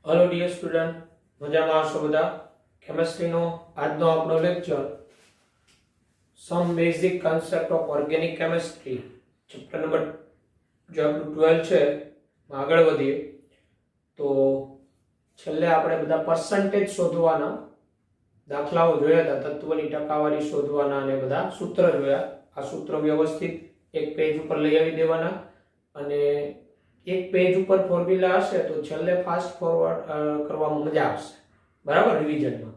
Hello dear student, मजा में आशो बधा। केमिस्ट्री नो आजनो आपनो lecture some basic concept of organic chemistry chapter number जो आपनु 12 छे आगळ वधीए तो छेल्ले આપણે બધા परसेंटेज શોધવાના દાખલાઓ જોયા હતા, તત્વની ટકાવારી શોધવાના અને બધા સૂત્ર જોયા। આ સૂત્ર વ્યવસ્થિત એક પેજ ઉપર લઈ આવી દેવાના અને एक पेज ऊपर फॉर्म्युला हशे तो छेल्ले फास्ट फॉरवर्ड करवामां मजा आवशे, बराबर। रिविजन में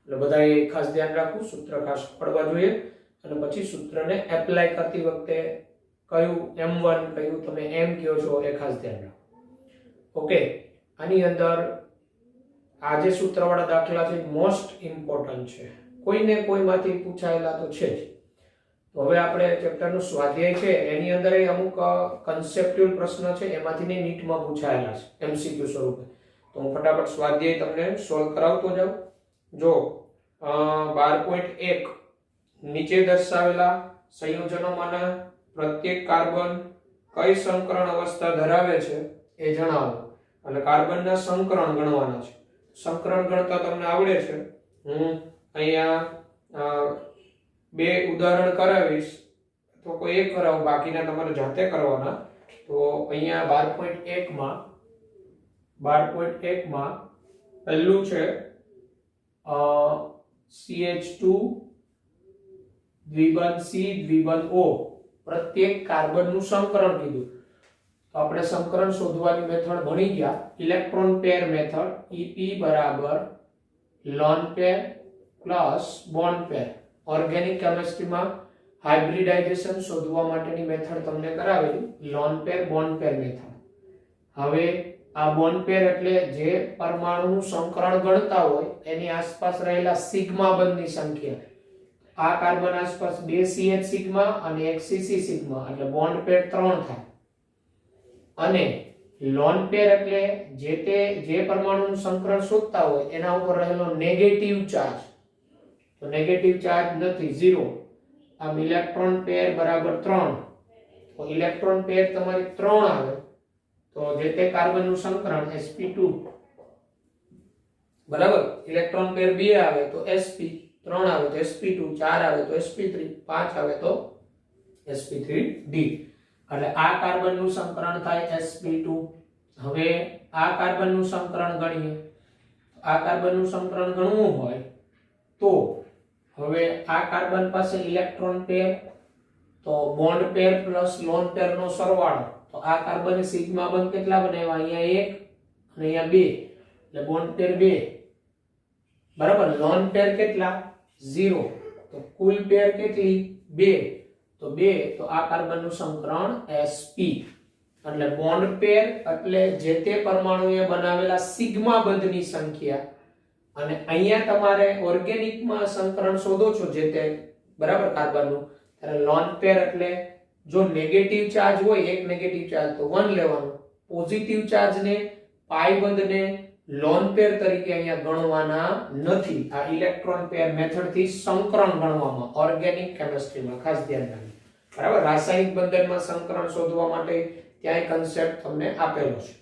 એટલે બધાએ ખાસ ધ્યાન રાખવું, સૂત્ર ખાસ પડવા જોઈએ અને પછી સૂત્રને એપ્લાય કરતી વખતે કયું m1 કયું તમે m કહો છો એ ખાસ ધ્યાન રાખો। ઓકે, આની અંદર આ જે સૂત્રવાળા દાખલા છે મોસ્ટ ઇમ્પોર્ટન્ટ છે, કોઈને કોઈમાંથી પૂછાયેલા તો છે જ। तो હવે આપણે ચેપ્ટરનું સ્વાધ્યાય છે એની અંદર અમુક કન્સેપ્ચ્યુઅલ પ્રશ્ન છે એમાંથી ને નીટમાં પૂછાયેલા છે એમસીક્યુ સ્વરૂપે। તો હું ફટાફટ સ્વાધ્યાય તમને સોલ્વ કરાવતો જાઉં। જો 12.1 નીચે દર્શાવેલા સંયોજનોમાંના પ્રત્યેક કાર્બન કઈ સંકરણ અવસ્થા ધરાવે છે એ જણાવો। એટલે કાર્બનના સંકરણ ગણવાના છે। સંકરણ ગણતા તમને આવડે છે। હું અહીંયા બે ઉદાહરણ કરાવીશ તો કોઈ એક કરાવો, બાકીના તમારે જાતે કરવાના। તો અહીંયા 12.1 માં પહેલું છે CH2 દ્વિબંધ C દ્વિબંધ O પ્રત્યેક કાર્બનનું સંકરણ કીધું। તો આપણે સંકરણ શોધવાની મેથડ ભણી ગયા, ઇલેક્ટ્રોન પેર મેથડ। EP બરાબર લોન પેર પ્લસ બોન્ડ પેર। ऑर्गेनिक केमिस्ट्री में हाइब्रिडाइजेशन शोधवा माटेनी मेथड तमने करावेली, लोन पेर बॉन्ड पेर मेथड। हवे आ बॉन्ड पेर एटले जे परमाणुनुं संकरण गणता होय एनी आसपास रहेला सिग्मा बंधनी संख्या। आ कार्बन आसपास 2 CH सिग्मा अने 1 CC सिग्मा एटले बॉन्ड पेर 3 थाय। अने लोन पेर एटले जे परमाणुनुं संकरण शोधता होय एना उपर रहेलो नेगेटिव चार्ज। तो नेगेटिव चार्ज नहीं, 0। आम इलेक्ट्रॉन पेर बराबर 3, तो इलेक्ट्रॉन पेर तमारी 3 आवे तो जेते कार्बन नु संकरण sp2 बराबर। इलेक्ट्रॉन पेर 2 आवे तो sp, 3 आवे तो sp2, 4 आवे तो sp3, 5 आवे तो sp3d। એટલે આ કાર્બન નું સંકરણ થાય sp2। હવે આ કાર્બન નું સંકરણ ગણીએ। આ કાર્બન નું સંકરણ ગણવું હોય તો હવે આ કાર્બન પાસે ઇલેક્ટ્રોન પેર તો બોન્ડ પેર પ્લસ લોન પેર નો સરવાળો। તો આ કાર્બન સિગ્મા બંધ કેટલા બનાવ્યા, અહીંયા 1 અને અહીંયા 2 એટલે બોન્ડ પેર 2 બરાબર। લોન પેર કેટલા 0 તો કુલ પેર કેટલી 2 તો 2 તો આ કાર્બન નું સંકરણ sp। એટલે બોન્ડ પેર એટલે જે તે પરમાણુએ બનાવેલા સિગ્મા બંધની સંખ્યા। અને અહીંયા તમારે ઓર્ગેનિક માં સંકરણ શોધો છો જે તે બરાબર કાર્બન નું, ત્યારે લોન પેર એટલે જો નેગેટિવ ચાર્જ હોય એક નેગેટિવ ચાર્જ તો 1 લેવાનો, પોઝિટિવ ચાર્જ ને પાઈ બંધ ને લોન પેર તરીકે અહીંયા ગણવાના નથી। આ ઇલેક્ટ્રોન પેર મેથડ થી સંકરણ ગણવામાં ઓર્ગેનિક કેમિસ્ટ્રી માં ખાસ ધ્યાન રાખજો, બરાબર। રાસાયણિક બંધન માં સંકરણ શોધવા માટે ત્યાં કન્સેપ્ટ તમને આપેલો છે।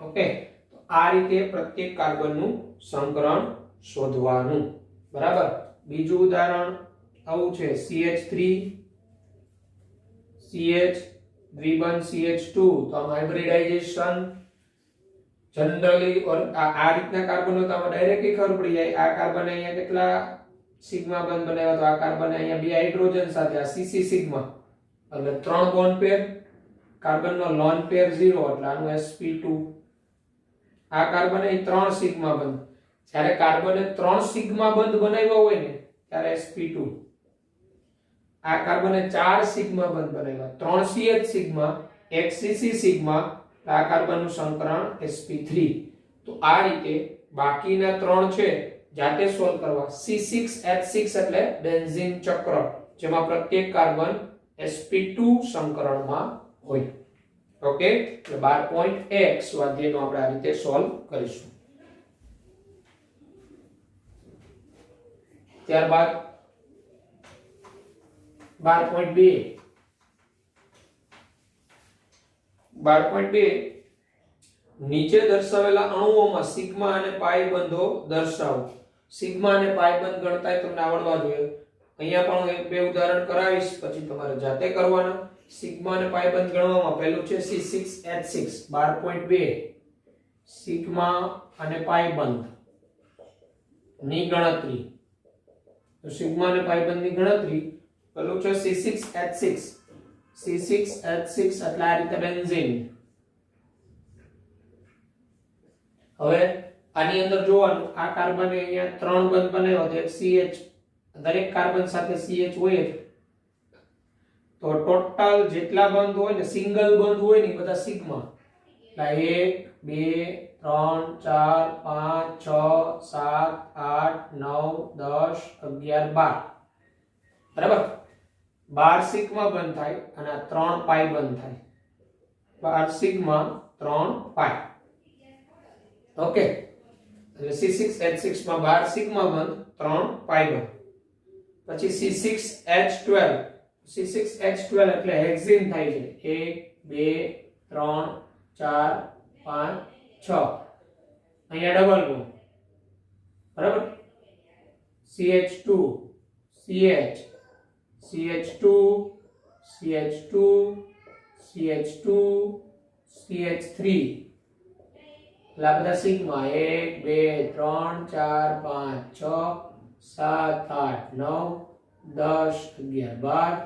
ઓકે, તો આ રીતે પ્રત્યેક કાર્બન નું संकरण शोधवानुं, बराबर। बीजू उदाहरण आવું છે CH3 CH દ્વિબંધ CH2 तो हाइब्रिडाइजेशन जनरली और आ રીતના કાર્બનો તો ડાયરેક્ટલી ખબર પડી જાય। આ કાર્બન અહીંયા કેટલા સિગ્મા બંધ બનાવ્યા તો આ કાર્બન અહીંયા બે હાઇડ્રોજન સાથે આ CC સિગ્મા એટલે 3 બોન્ડ પેર, કાર્બનનો લોન પેર 0 એટલે આનું sp2। આ કાર્બન અહીં 3 સિગ્મા બંધ, જ્યારે કાર્બને 3 સિગ્મા બંધ બનાવ્યા હોય ને ત્યારે sp2। આ કાર્બને 4 સિગ્મા બંધ બનાવ્યા, 3 CH સિગ્મા 1 CC સિગ્મા, આ કાર્બનનું સંકરણ sp3। તો આ રીતે બાકીના 3 છે જાતે સોલ્વ કરવા। C6H6 એટલે બેન્ઝીન ચક્ર જેમાં પ્રત્યેક કાર્બન sp2 સંકરણમાં હોય। ओके, तो 12.1 स्वाध्यायનો આપણે આ રીતે સોલ્વ કરીશું। ત્યારબાદ 12.2 નીચે દર્શાવેલા અણુઓમાં સિગ્મા અને પાઈ બંધો દર્શાવો. સિગ્મા અને પાઈ બંધ ગણતા તમને આવડવા જોઈએ. અહીંયા પણ હું એક બે ઉદાહરણ કરાવીશ, પછી તમારે જાતે કરવાના. સિગ્મા અને પાઈ બંધ ગણવામાં પહેલું છે C6H6 12.2 સિગ્મા અને પાઈ બંધ ની ગણતરી. તો સિગ્મા અને પાઈ બંધ ની ગણતરી પેલું છે C6H6 એટલે આ રીતે બેન્ઝીન. હવે આની અંદર જોવાનું, આ કાર્બન અહીંયા 3 બંધ બનાવ્યો તો એક CH, દરેક કાર્બન સાથે CH હોય જ. તો ટોટલ જેટલા બંધ હોય ને, સિંગલ બંધ હોય ને બધા સિગ્મા. એટલે 1 2 3 4 5 6 7 8 9 10 11 12. બરાબર, 12 સિગ્મા બંધ થાય અને આ 3 પાઈ બંધ થાય. 12 સિગ્મા 3 પાઈ. ઓકે, એટલે C6H6 માં 12 સિગ્મા બંધ 3 પાઈ બંધ. પછી C6H12 એટલે હેક્ઝીન થાય છે. 1 2 3 4 5 6. અહીંયા ડબલ બોન્ડ. બરાબર, CH2 CH CH2 CH2 CH2 CH3. એટલે આ બધા સિગ્મા 1 2 3 4 5 6 7 8 9 10 11 12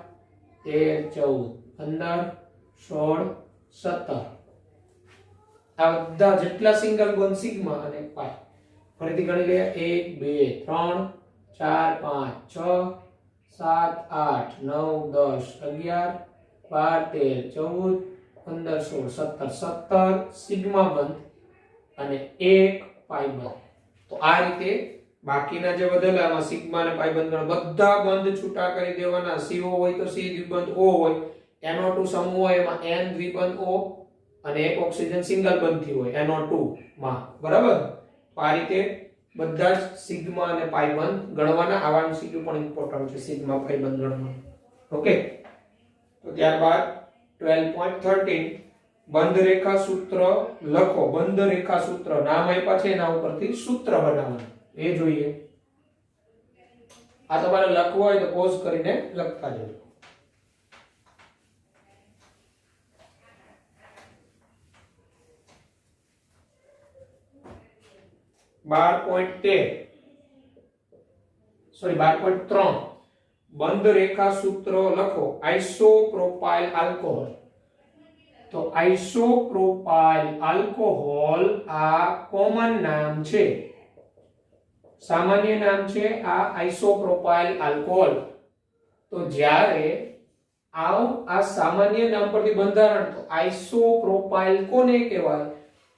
13 14 15 16 17. આ બધા જેટલા સિંગલ બોન્ડ સિગ્મા અને પાઈ ફરીથી ગણી લઈએ. 1 2 3 4 5 6 7 8 9 10 11 12 13 14 15 16 17 સિગ્મા બંધ અને 1 પાઈ બંધ. તો આ રીતે બાકીના જે વધેલા એમાં સિગ્મા અને પાઈ બંધ બધા બંધ છૂટા કરી દેવાના. CO હોય તો C દ્વિબંધ O હોય, NO2 સમૂહ હોય એમાં N દ્વિબંધ O અને એક ઓક્સિજન સિંગલ બંધથી હોય NO2 માં. બરાબર, તો આ રીતે બધા જ સિગ્મા અને પાઈ બંધ ગણવાના. આવા MCQ પણ ઇમ્પોર્ટન્ટ છે, સિગ્મા પાઈ બંધ ગણવાનું. ઓકે, તો ત્યારબાદ 12.13 બંધ રેખા સૂત્ર લખો. બંધ રેખા સૂત્ર નામ આપ્યા છે, એના ઉપરથી સૂત્ર બનાવવાનું એ જોઈએ. આ તમારે લખવું હોય તો પોઝ કરીને લખતા જજો. સોરી 12.3 બંધ રેખા સૂત્ર લખો. આઇસોપ્રોપાઇલ આલ્કોહોલ. તો આઇસોપ્રોપાઇલ આલ્કોહોલ આ કોમન નામ છે, સામાન્ય નામ છે આ આઇસોપ્રોપાઇલ આલ્કોહોલ. તો જ્યારે આ સામાન્ય નામ પરથી બંધારણ, તો આઇસોપ્રોપાઇલ કોને કહેવાય?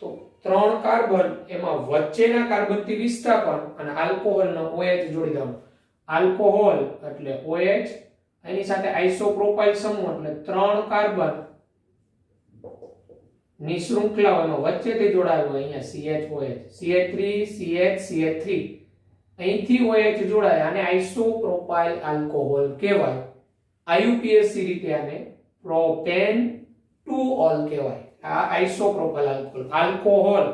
તો 3 કાર્બન, એમાં વચ્ચેના કાર્બનથી વિસ્થાપન અને આલ્કોહોલનો OH જોડી દેવાનું. આલ્કોહોલ એટલે OH, એની સાથે આઇસોપ્રોપાઇલ સમૂહ એટલે 3 કાર્બન ની શૃંખલાઓમાં વચ્ચેથી જોડાયેલો. અહીંયા CH OH, CH3 CH CH3 અહીંથી OH જોડાય, આને આઇસોપ્રોપાઇલ આલ્કોહોલ કહેવાય. IUPAC રીતે આને પ્રોપેન 2 ઓલ કહેવાય. આ આઇસોપ્રોપાઇલ આલ્કોહોલ. આલ્કોહોલ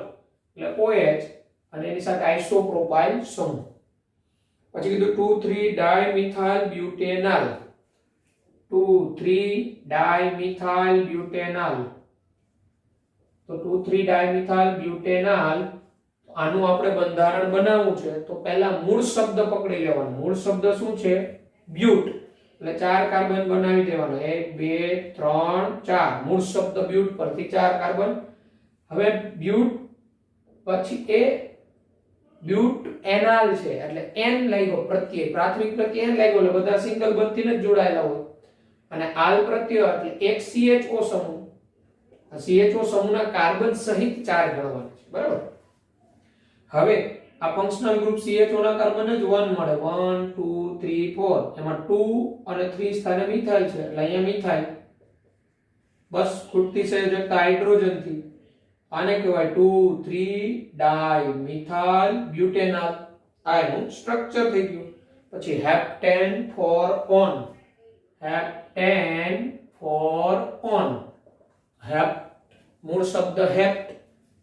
એટલે OH અને એની સાથે આઇસોપ્રોપાઇલ સમૂહ. પછી કીધું 2,3 ડાયમિથાઇલ બ્યુટેનાલ. 2,3 ડાયમિથાઇલ બ્યુટેનાલ. તો 2,3 ડાયમિથાઇલ બ્યુટેનાલ, આનું આપણે બંધારણ બનાવવું છે. તો પહેલા મૂળ શબ્દ પકડી લેવાનો. મૂળ શબ્દ શું છે? બ્યુટ. એટલે 4 કાર્બન બનાવી દેવાનો. 1 2 3 4. મૂળ શબ્દ બ્યુટ પરથી 4 કાર્બન. હવે બ્યુટ પછી એ બ્યુટ એનાલ છે, એટલે N લાગ્યો પ્રત્યય. પ્રાથમિક પ્રત્યય N લાગ્યો એટલે બધા સિંગલ બંધથી જ જોડાયેલા હોય. અને આલ પ્રત્યય એટલે એક CHO સમૂહ. આ CHO સમૂહના કાર્બન સહિત 4 ગણવાના છે. બરાબર, હવે આ ફંક્શનલ ગ્રુપ CHO ના કાર્બન જ 1 મળે. 1 2 3 4. એમાં 2 અને 3 સ્થાને મિથાઇલ છે, એટલે અહીંયા મિથાઇલ. બસ ખૂટતી સંયોજકતા હાઇડ્રોજન થી. આને કહેવાય 2,3 ડાયમિથાઇલ બ્યુટેનાલ. આ એનું સ્ટ્રક્ચર થઈ ગયું. પછી heptane four one. Heptane four one. હેપ્ટ મૂળ શબ્દ હેપ્ટ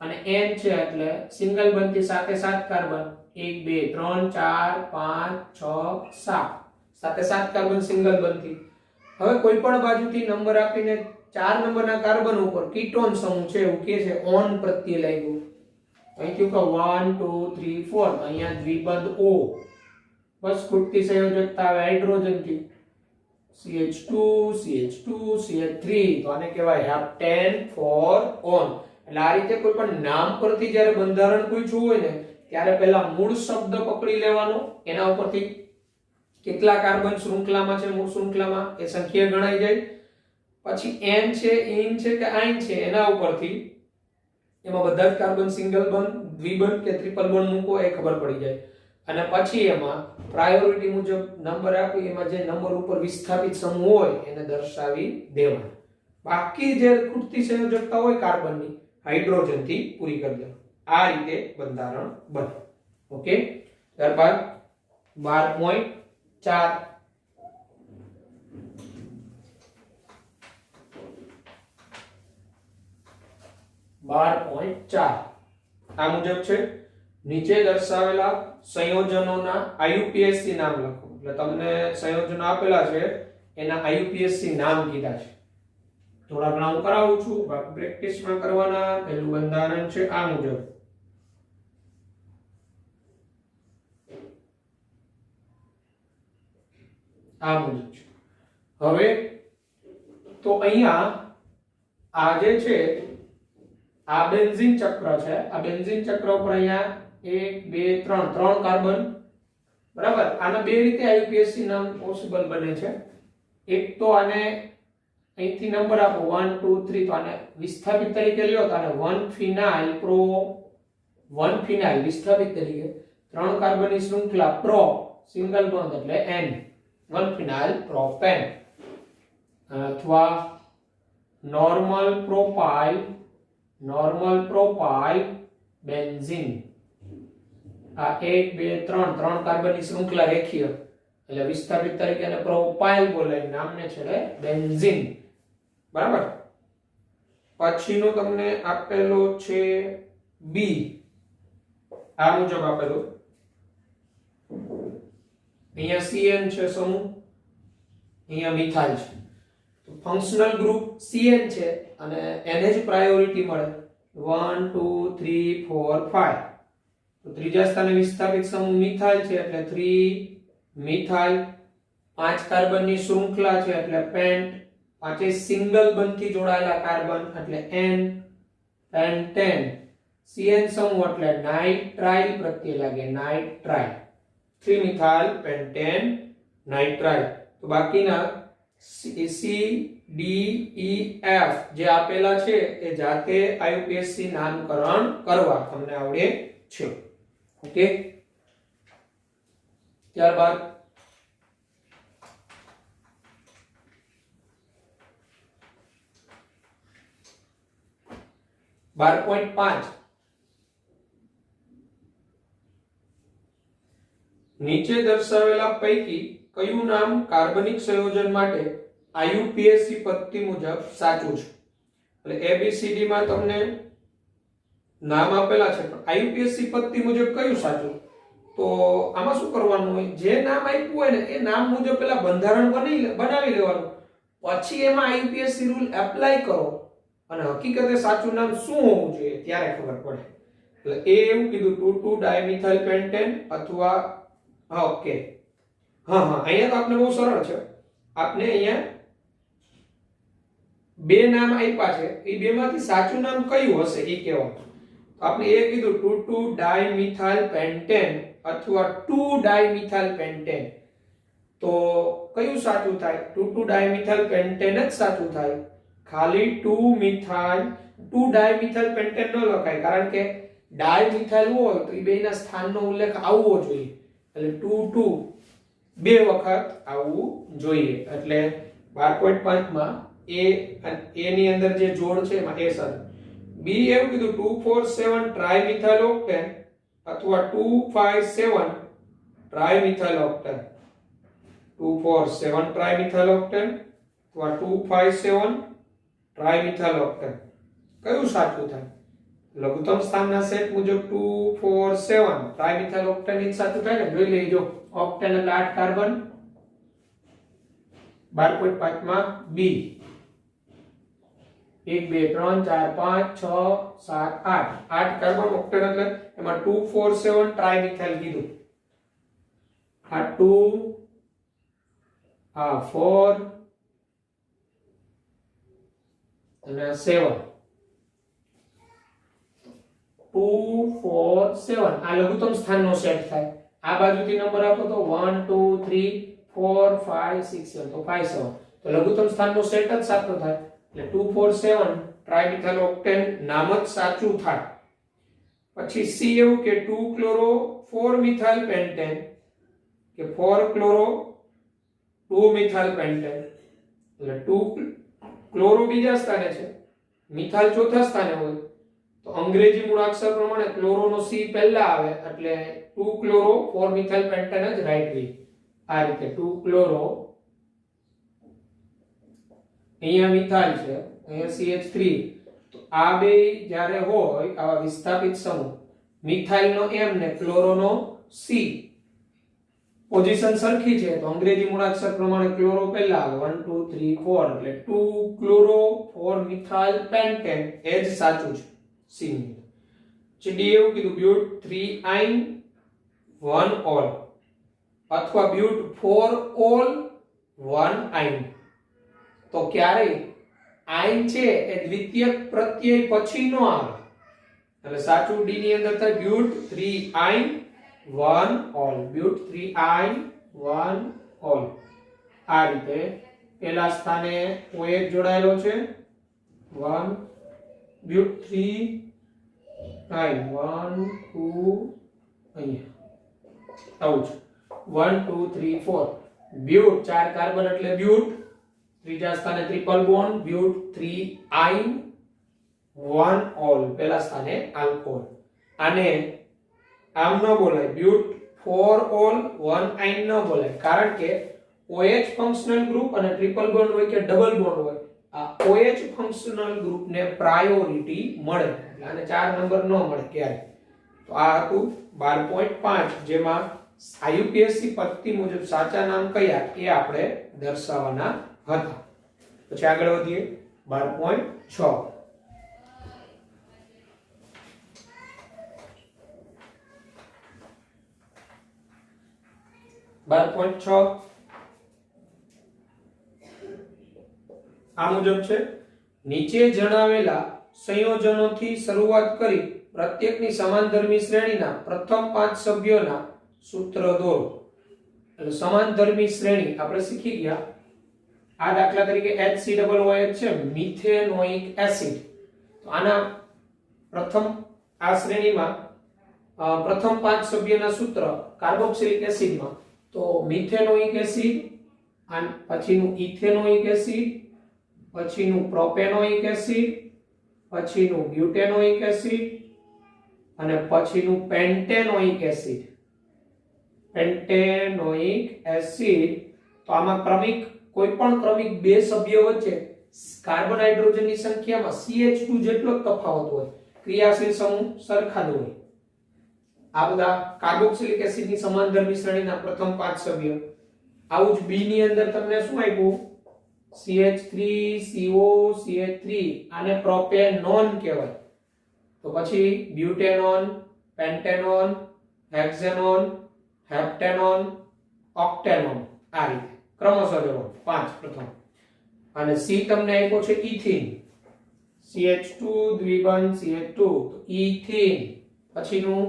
અને n છે એટલે સિંગલ બંધથી સાથે 7 કાર્બન 1 2 3 4 5 6 7 સાથે 7 કાર્બન સિંગલ બંધથી. હવે કોઈ પણ બાજુથી નંબર આપીને 4 નંબરના કાર્બન ઉપર કીટોન સમૂહ છે એવું કહે છે ઓન પ્રત્યય લાગ્યું. અહીં થયું કે 1 2 3 4 તો અહીંયા દ્વિબંધ O. બસ ખૂટતી સંયોજકતા આવે હાઇડ્રોજનથી CH2 CH2 CH3 તો આને કહેવાય હેપ્ટેન ફોર ઓન. એટલે આ રીતે કોઈ પણ નામ પરથી જ્યારે બંધારણ પૂછ્યું હોય ને ત્યારે પહેલા મૂળ શબ્દ પકડી લેવાનો, એના ઉપરથી કેટલા કાર્બન શૃંખલામાં છે મૂળ શૃંખલામાં એ સંખ્યા ગણાઈ જાય. પછી n છે in છે કે આઇન છે એના ઉપરથી એમાં બધા જ કાર્બન સિંગલ બંધ દ્વિબંધ કે ટ્રિપલ બંધ મૂકો એ ખબર પડી જાય. અને પછી એમાં પ્રાયોરિટી મુજબ નંબર આપી એમાં જે નંબર ઉપર વિસ્થાપિત સમૂહ હોય એને દર્શાવી દેવાના. બાકી જે ખૂટતી સંયોજકતા હોય કાર્બનની હાઇડ્રોજન થી પૂરી કરી દેવાની. આ રીતે બંધારણ બને. ઓકે. ત્યારબાદ 12.4 12.4 આ મુજબ છે નીચે દર્શાવેલા સંયોજનોના IUPAC નામ લખો. એટલે તમને સંયોજનો આપેલા છે એના IUPAC નામ કીધા છે. થોડા ઘણા હું કરાવું છું, બાકી પ્રેક્ટિસમાં કરવાના. પહેલું બંધારણ છે આ મુજબ. આ મુજબ છે. હવે તો અહીંયા આ જે છે આ બેન્ઝીન ચક્ર છે. આ બેન્ઝીન ચક્ર ઉપર અહીંયા 1 2 3 3 કાર્બન બરાબર. આના બે રીતે IUPAC નામ પોસિબલ બને છે. એક તો આને અહીંથી નંબર આપો 1 2 3 તો આને વિસ્થાપિત તરીકે લ્યો તો આને 1 ફિનાઇલ પ્રો 1 ફિનાઇલ વિસ્થાપિત તરીકે 3 કાર્બનની શૃંખલા પ્રો સિંગલ બોન્ડ એટલે N 1 ફિનાઇલ પ્રોપેન અથવા નોર્મલ પ્રોપાઇલ બેન્ઝીન. આ 1 2 3 3 કાર્બનની શૃંખલા રેખીય એટલે વિસ્થાપિત તરીકે અને પ્રોપાઇલ બોલાય નામને છેડે બેન્ઝીન બરાબર. પછીનો તમને આપેલો છે B. આ મુજબ આપેલો અહીંયા CN છે સમૂહ, અહીંયા મિથાઇલ છે. તો ફંક્શનલ ગ્રુપ CN છે અને એને જ પ્રાયોરિટી મળે 1 2 3 4 5. તો ત્રીજા સ્થાને વિસ્થાપિત સમૂહ મિથાઇલ છે એટલે 3 મિથાઇલ. 5 કાર્બનની શૃંખલા છે એટલે પેન્ટ. પાંચે સિંગલ બંધથી જોડાયેલા કાર્બન એટલે N પેન્ટેન. CN સમૂહ એટલે નાઇટ્રાઇલ પ્રત્યય લાગે નાઇટ્રાઇલ. 3 methyl pentane nitrile. તો બાકીના C D E F જે આપેલા છે એ જાતે IUPAC નામકરણ કરવા તમને આવડે છે. ઓકે. ત્યારબાદ 12.5 નીચે દર્શાવેલા પૈકી કયું નામ કાર્બનિક સંયોજન માટે IUPAC પદ્ધતિ મુજબ સાચું છે? એટલે ABCD માં તમને નામ આપેલા છે પણ IUPAC પદ્ધતિ મુજબ કયું સાચું? તો આમાં શું કરવાનું હોય, જે નામ આપ્યું હોય ને એ નામ મુજબ પેલા બંધારણ બનાવી લેવાનું, પછી એમાં IUPAC રૂલ એપ્લાય કરો અને હકીકતે સાચું નામ શું હોવું જોઈએ ત્યારે ખબર પડે. એટલે એ એવું કીધું 2 ડાયમિથાઇલ પેન્ટેન અથવા ઓકે અહીંયા તો આપણે બહુ સરળ છે. આપણે અહીંયા બે નામ આપ્યા છે, એ બેમાંથી સાચું નામ કયું હશે એ કહેવાનું. આપણે એ કીધું 2 ડાયમિથાઇલ પેન્ટેન અથવા 2 ડાયમિથાઇલ પેન્ટેન. તો કયું સાચું થાય? 2 ડાયમિથાઇલ પેન્ટેન જ સાચું થાય. ખાલી 2 ડાયમિથાઇલ પેન્ટેન ન લખાય, કારણ કે ડાયમિથાઇલ હોય તો એ બેના સ્થાનનો ઉલ્લેખ આવવો જોઈએ. એટલે 2 બે વખત આવવું જોઈએ. એટલે 12.5 માં એ ની અંદર જે જોડ છે એમાં એ સર. બી એવું કીધું 247 ટ્રાઇમિથાઇલ ઓક્ટેન અથવા 257 ટ્રાઇમિથાઇલ ઓક્ટેન. 247 ટ્રાઇમિથાઇલ ઓક્ટેન અથવા 257 ટ્રાઇમિથાઇલ ઓક્ટેન. કયું સાચું થાય? લઘુત્તમ સ્થાનના સેટ મુજબ 2 4 7 ટ્રાઇમિથાઇલ ઓક્ટેન સાચું થાય ને? જોઈ લેજો. ઓક્ટેન એટલે 8 કાર્બન, 12.5 માં બી 1 2 3 4 5 6 7 8 8 કાર્બન ઓક્ટેન એટલે એમાં 2 4 7 ટ્રાઇમિથાઇલ કીધું. આ 2 આ 4 અને 7 2 4 7 આ લઘુત્તમ સ્થાનનો સેટ થાય. આ બાજુથી નંબર આપો તો 1 2 3 4 5 6 7 તો 5 7 તો લઘુત્તમ સ્થાનનો સેટ જ સાચો થાય. એટલે 2 4 7 ટ્રાઇમિથાઇલ ઓક્ટેન નામ જ સાચું થાય. પછી સી એવું કે 2 ક્લોરો 4 મિથાઇલ પેન્ટેન કે 4 ક્લોરો 2 મિથાઇલ પેન્ટેન એટલે 2 ક્લોરો બીજા સ્થાને છે, મિથાઇલ ચોથા સ્થાને હોય તો અંગ્રેજી મૂળાક્ષર પ્રમાણે ક્લોરોનો સી પહેલા આવે એટલે 2 ક્લોરો 4 મિથાઇલ પેન્ટેન જ રાઈટ વે. આ રીતે 2 ક્લોરો અહીંયા મિથાઇલ છે, અહીંયા CH3 તો આ બે જ્યારે હોય આવા વિસ્થાપિત સમૂહ મિથાઇલનો M ને ક્લોરોનો C પોઝિશન સરખી છે તો અંગ્રેજી મૂળાક્ષર પ્રમાણે ક્લોરો પહેલા આવે 1 2 3 4 એટલે 2 ક્લોરો 4 મિથાઇલ પેન્ટેન એ જ સાચું છે સી ની. ડી એવું કીધું બ્યુટ 3 આઇન 1 ઓલ અથવા બ્યુટ 4 ઓલ 1 આઇન. તો ક્યારેય આઇન છે એ દ્વિતીયક પ્રત્યય પછી નો આવે એટલે સાચું ડી ની અંદર થાય બ્યુટ 3 આઇન 1 ઓલ બ્યુટ 3 આઇન 1 ઓલ. આ રીતે પહેલા સ્થાને OH જોડાયેલો છે 1 બ્યુટ 3 આઇન 1 2 અહીંયા આવું છે 1 2 3 4 બ્યુટ 4 કાર્બન એટલે બ્યુટ, ત્રીજા સ્થાને ટ્રિપલ બોન્ડ બ્યુટ 3 આઇન 1 ઓલ પહેલા સ્થાને આલ્કોહોલ. આને આમ ન બોલાય બ્યુટ 4 ઓલ 1 આઇન ન બોલાય કારણ કે OH ફંક્શનલ ગ્રુપ અને ટ્રિપલ બોન્ડ હોય કે ડબલ બોન્ડ હોય આ OH ફંક્શનલ ગ્રુપને પ્રાયોરિટી મળે એટલે આને 4 નંબર ન મળે ક્યારે. તો આ હતું 12.5 જેમાં IUPAC પદ્ધતિ મુજબ સાચા નામ કયા એ આપણે દર્શાવવાના હતા. પછી આગળ વધીએ 12.6 12.6 આ મુજબ છે નીચે જણાવેલા સંયોજનોથી શરૂઆત કરી પ્રત્યેકની સમાનધર્મી શ્રેણીના પ્રથમ 5 સભ્યોના સૂત્ર દોરો. એટલે સમાનધર્મી શ્રેણી આપણે શીખી ગયા. આ દાખલા તરીકે HCOOH છે મિથેનોઇક એસિડ. તો આના પ્રથમ આ શ્રેણીમાં પ્રથમ 5 સભ્યોના સૂત્ર કાર્બોક્સિલિક એસિડમાં તો મિથેનોઇક એસિડ પછીનું ઇથેનોઇક એસિડ પછીનું પ્રોપેનોઇક એસિડ પછીનું બ્યુટેનોઇક એસિડ અને પછીનું પેન્ટેનોઇક એસિડ. પેન્ટેનોઇક એસિડ તો આમાં ક્રમિક કોઈ પણ ક્રમિક બે સભ્યો વચ્ચે કાર્બન હાઇડ્રોજનની સંખ્યામાં CH2 જેટલો તફાવત હોય, ક્રિયાશીલ સમૂહ સરખા જ હોય. આ બધા કાર્બોક્સિલિક એસિડની સમાનધર્મી શ્રેણીના પ્રથમ 5 સભ્યો. આવું જ બી ની અંદર તમને શું આપ્યું CH3 CO CH3 આને પ્રોપેનોન કહેવાય. તો પછી બ્યુટેનોન, પેન્ટેનોન, હેક્ઝેનોન, હેપ્ટેનોન, ઓક્ટેનોન આ રીતે ક્રમશઃ જોડો 5 પ્રથમ. અને સી તમને આપ્યો છે ઇથીન CH2 દ્વિબંધ CH2 તો ઇથીન પછીનું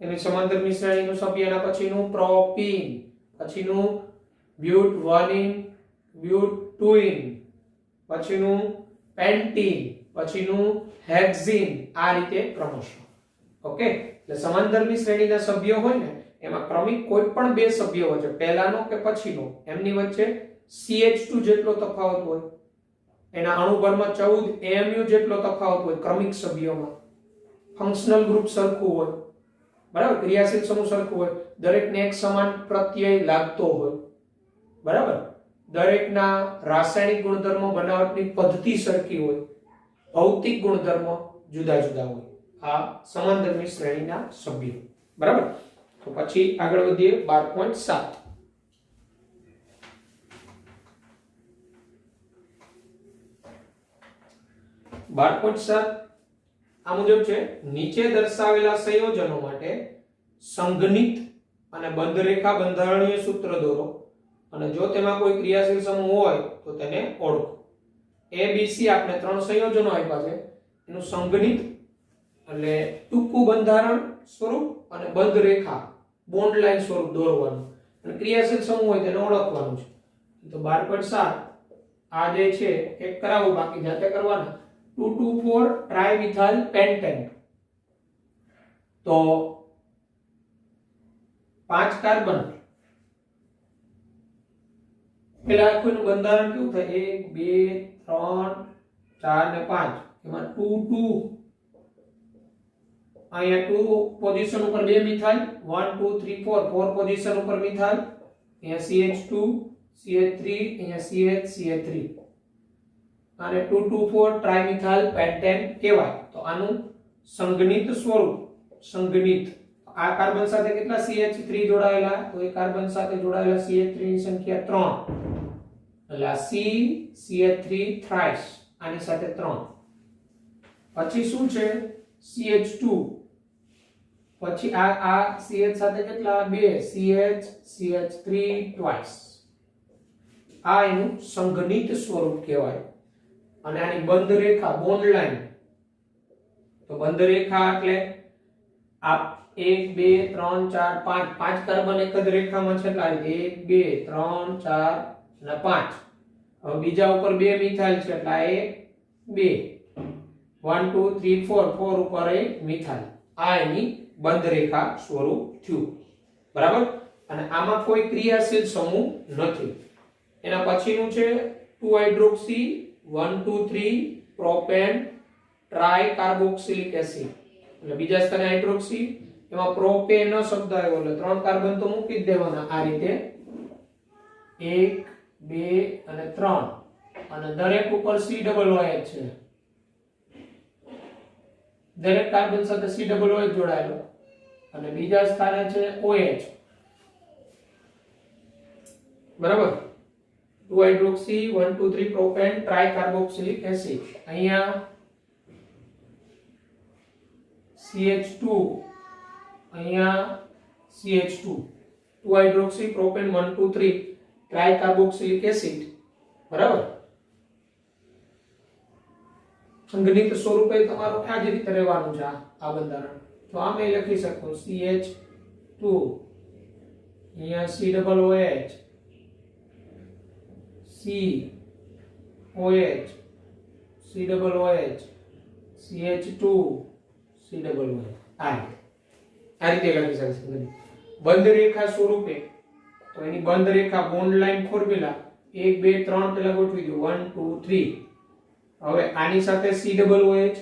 એની સમાંતર શ્રેણીનું સભ્ય એના પછીનું પ્રોપીન પછીનું બ્યુટ 1 બ્યુટ 2 પછીનું પેન્ટીન પછીનું હેક્ઝીન આ રીતે ક્રમશઃ. ઓકે એટલે સમાંતરની શ્રેણીના સભ્યો હોય ને એમાં ક્રમિક કોઈ પણ બે સભ્યો વચ્ચે પહેલાનો કે પછીનો એમની વચ્ચે CH2 જેટલો તફાવત હોય, એના અણુભરમાં 14 AMU જેટલો તફાવત હોય ક્રમિક સભ્યોમાં, ફંક્શનલ ગ્રુપ સરખું હોય બરાબર, ક્રિયાશીલ સમૂહ સરખું હોય, દરેકને એક સમાન પ્રત્યય લાગતો હોય બરાબર, દરેકના રાસાયણિક ગુણધર્મો બનાવટની પદ્ધતિ સરખી હોય, ભૌતિક ગુણધર્મો જુદા જુદા હોય. આ સમાંતરની શ્રેણીના સભ્યો. બરાબર. તો પછી આગળ વધીએ 12.7. આ મુજબ છે, નીચે દર્શાવેલા સંયોજનો માટે સંઘનિત અને બંધરેખા બંધારણીય સૂત્ર દોરો અને જો તેમાં કોઈ ક્રિયાશીલ સમૂહ હોય તો તેને ઓળખો. ABC આપણે ત્રણ સંયોજનો આપ્યા છે, એનું સંઘનિત એટલે ટૂંકું બંધારણ સ્વરૂપ અને બંધરેખા બોન્ડ લાઈન સ્વરૂપ દોરવાનું અને ક્રિયાશીલ સમૂહ હોય તેને ઓળખવાનું છે. તો 12.7 આ જે છે એક કરાવો, બાકી જાતે કરવાના. 2,2,4 ટ્રાઇમિથાઇલ પેન્ટેન. તો 5 કાર્બન, પેલા આખુંનું બંધારણ કેવું થાય? 1 2 3 4 ને 5. એમાં 2 2 અહીંયા 2 પોઝિશન ઉપર 2 મિથાઇલ, 1 2 3 4 4 પોઝિશન ઉપર મિથાઇલ, અહીંયા CH2 CH3, અહીંયા CH CH3 અને 2,2,4 ટ્રાઇમિથાઇલ પેન્ટેન કહેવાય. તો આનું સંઘનિત સ્વરૂપ. સંઘનિત આ કાર્બન સાથે કેટલા CH3 જોડાયેલા? તો એ કાર્બન સાથે જોડાયેલા CH3 ની સંખ્યા 3, એટલે આ CH3 થ્રાઇસ, આની સાથે 3. પછી શું છે? CH2. પછી આ CH સાથે કેટલા? 2 CH3 ટ્વાઇસ. આ એનું સંઘનિત સ્વરૂપ કહેવાય. અને આની બંધ રેખા બોન્ડ લાઈન. તો બંધ રેખા એટલે આ 1 2 3 4 5 5 કાર્બન એક જ રેખામાં છે, એટલે 1 2 3 4 અને 5. હવે બીજા ઉપર 2 મિથાઇલ છે, એટલે 1 2 1 2 3 4 4 ઉપર 1 મિથાઇલ. આ એની બંધ રેખા સ્વરૂપ થયું. બરાબર. અને આમાં કોઈ ક્રિયાશીલ સમૂહ નથી. એના પછીનું છે 2 hydroxy 1 2 3 propane try carboxylic acid. એટલે બીજા સ્થાને હાઇડ્રોક્સી, એમાં પ્રોપેન શબ્દ આવ્યો એટલે 3 કાર્બન તો મૂકી જ દેવાના. આ રીતે 1 2 અને 3 અને દરેક ઉપર COOH છે. દરેક કાર્બન સાથે COOH જોડાયેલો અને બીજા સ્થાને છે OH. બરાબર. 2 હાઇડ્રોક્સી 1 2 3 પ્રોપેન ટ્રાઇકાર્બોક્સિલિક એસિડ. અહીંયા CH2, અહીંયા CH2. 2 hydroxy propane 1 2 3 ટ્રાઇકાર્બોક્સિલિક acid. બરાબર. સંઘનિત સ્વરૂપે તમારું આ જ રીતે રહેવાનું છે આ બંધારણ. તો આમે લખી શકો CH2, અહીંયા COOH, COH, COOH, CH2, COOH. આ રીતે લખી શકશે. બંધ રેખા સ્વરૂપે તો એની બંધ રેખા બોન્ડ લાઈન ફોર્મ્યુલા 1 2 3 પેલા ગોઠવી દો. 1 2 3. હવે આની સાથે COOH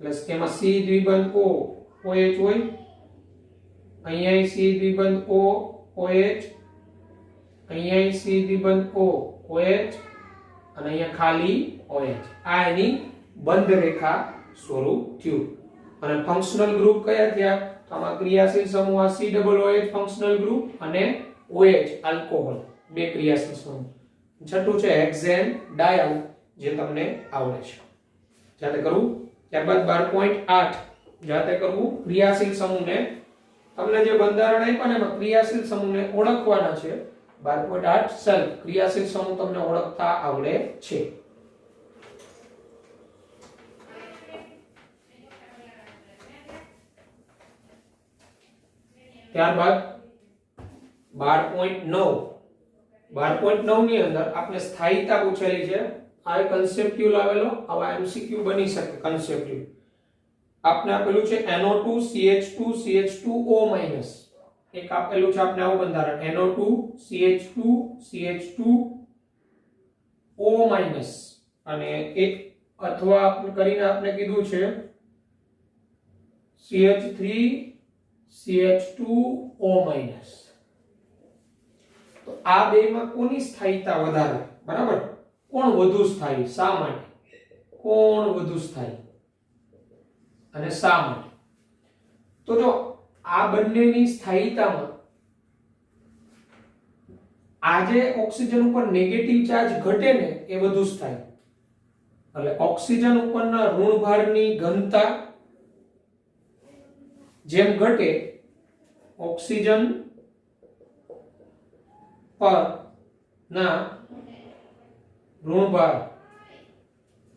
પ્લસ એમાં C દ્વિબંધ O OH હોય, અહીંયા C દ્વિબંધ O OH, અહીંયા C દ્વિબંધ O OH અને અહીંયા ખાલી OH. આ એની બંધ રેખા સ્વરૂપ થયું. અને ફંક્શનલ ગ્રુપ કયા થયા? તો આમાં ક્રિયાશીલ સમૂહ આ COOH ફંક્શનલ ગ્રુપ અને OH આલ્કોહોલ, બે ક્રિયાશીલ સમૂહ. છઠ્ઠું છે હેક્ઝેન ડાયલ, જે તમને આવડે છે. જાતે કરવું. ત્યારબાદ 12.8 જાતે કરવું. ક્રિયાશીલ સમૂહને તમને જે બંધારણ આપ્યા ને એમાં ક્રિયાશીલ સમૂહને ઓળખવાના છે. 12.8 સેલ્ફ ક્રિયાશીલ સમૂહ તમને ઓળખતા આવડે છે. ત્યારબાદ 12.9 ની અંદર આપણે સ્થાયીતા પૂછેલી છે. આ કન્સેપ્ટ્યુઅલ આવેલો, આવા MCQ બની શકે કન્સેપ્ટ્યુઅલ. આપને આપેલું છે NO2 CH2 CH2O- એક આપેલું છે આપને આવું બંધારણ NO2 CH2 CH2O- અને એક અથવા આપણે કરીને આપને કીધું છે CH3 CH2O-. તો આ બેમાં કોની સ્થાયીતા વધારે? બરાબર. કોણ વધુ સ્થાયી? શા માટે? કોણ વધુ સ્થાયી? અને શા માટે? તો જો આ બંનેની સ્થાયીતામાં આ જે ઓક્સિજન ઉપર નેગેટિવ ચાર્જ ઘટે ને એ વધુ સ્થાયી, એટલે ઓક્સિજન ઉપરના ઋણભારની ઘનતા જેમ ઘટે, ઓક્સિજન પર ના ઋણભાર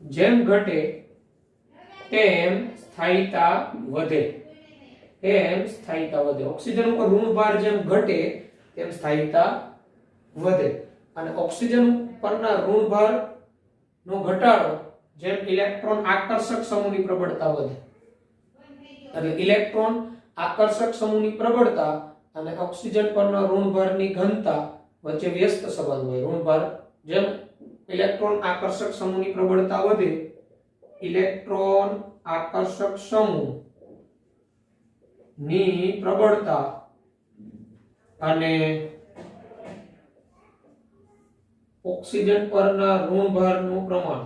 જેમ ઘટે તેમ સ્થાયીતા વધે, ઓક્સિજન ઉપર ઋણભાર જેમ ઘટે તેમ સ્થાયીતા વધે, અને ઓક્સિજન પરના ઋણભાર નો ઘટાડો જેમ ઇલેક્ટ્રોન આકર્ષક સમૂહની પ્રબળતા વધે, એટલે ઇલેક્ટ્રોન આકર્ષક સમૂહની પ્રબળતા અને ઓક્સિજન પરના ઋણભારની ઘનતા વચ્ચે વ્યસ્ત સંબંધ હોય. ઋણભાર જેમ ઇલેક્ટ્રોન આકર્ષક સમૂહની પ્રબળતા વધે, ઇલેક્ટ્રોન આકર્ષક સમૂહ ની પ્રબળતા અને ઓક્સિજન પરના ઋણભારનું પ્રમાણ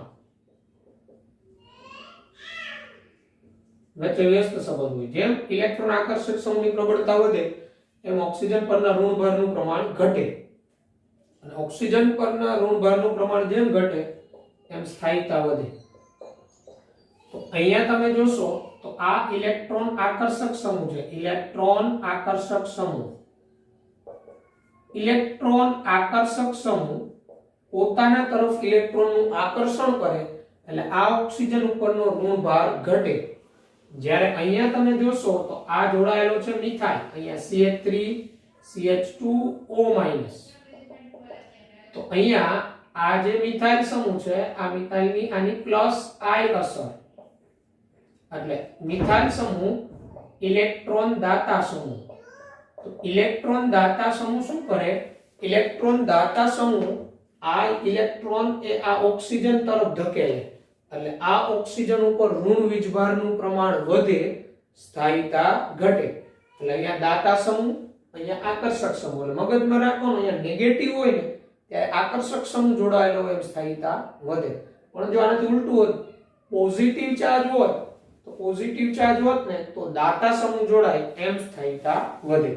વચ્ચે વ્યસ્ત સંબંધ હોય. જેમ ઇલેક્ટ્રોન આકર્ષક સમૂહની પ્રબળતા વધે એમ ઓક્સિજન પરના ઋણભારનું પ્રમાણ ઘટે, અને ઓક્સિજન પરના ઋણભારનું પ્રમાણ જેમ ઘટે એમ સ્થાયીતા વધે. તો અહીંયા તમે જોશો તો આ ઇલેક્ટ્રોન આકર્ષક સમૂહ છે, ઇલેક્ટ્રોન આકર્ષક સમૂહ. ઇલેક્ટ્રોન આકર્ષક સમૂહ પોતાના તરફ ઇલેક્ટ્રોનનું આકર્ષણ કરે એટલે આ ઓક્સિજન ઉપરનો ઋણભાર ઘટે. જ્યારે અહીંયા તમે જોશો તો આ જોડાયેલો છે મિથાઇલ, અહીંયા CH3 CH2O-, તો અહીંયા આ જે મિથાઇલ સમૂહ છે આ મિથાઇલની આની પ્લસ I અસર, એટલે મિથાઇલ સમૂહ ઇલેક્ટ્રોન દાતા સમૂહ. તો ઇલેક્ટ્રોન દાતા સમૂહ શું કરે? ઇલેક્ટ્રોન દાતા સમૂહ આ ઇલેક્ટ્રોન એ આ ઓક્સિજન તરફ ધકેલે, એટલે આ ઓક્સિજન ઉપર ઋણ વીજભારનું પ્રમાણ વધે, સ્થાયીતા ઘટે. એટલે અહીંયા દાતા સમૂહ, અહીંયા આકર્ષક સમૂહ. એટલે મગજમાં રાખવાનું અહીંયા નેગેટિવ હોય ને ત્યારે આકર્ષક સમૂહ જોડાયેલો હોય એમ સ્થાયીતા વધે. પણ જો આનાથી ઉલટું હોત, પોઝિટિવ ચાર્જ હોત, તો પોઝિટિવ ચાર્જ હોત ને તો દાતા સમૂહ જોડાય એમ સ્થાયીતા વધે.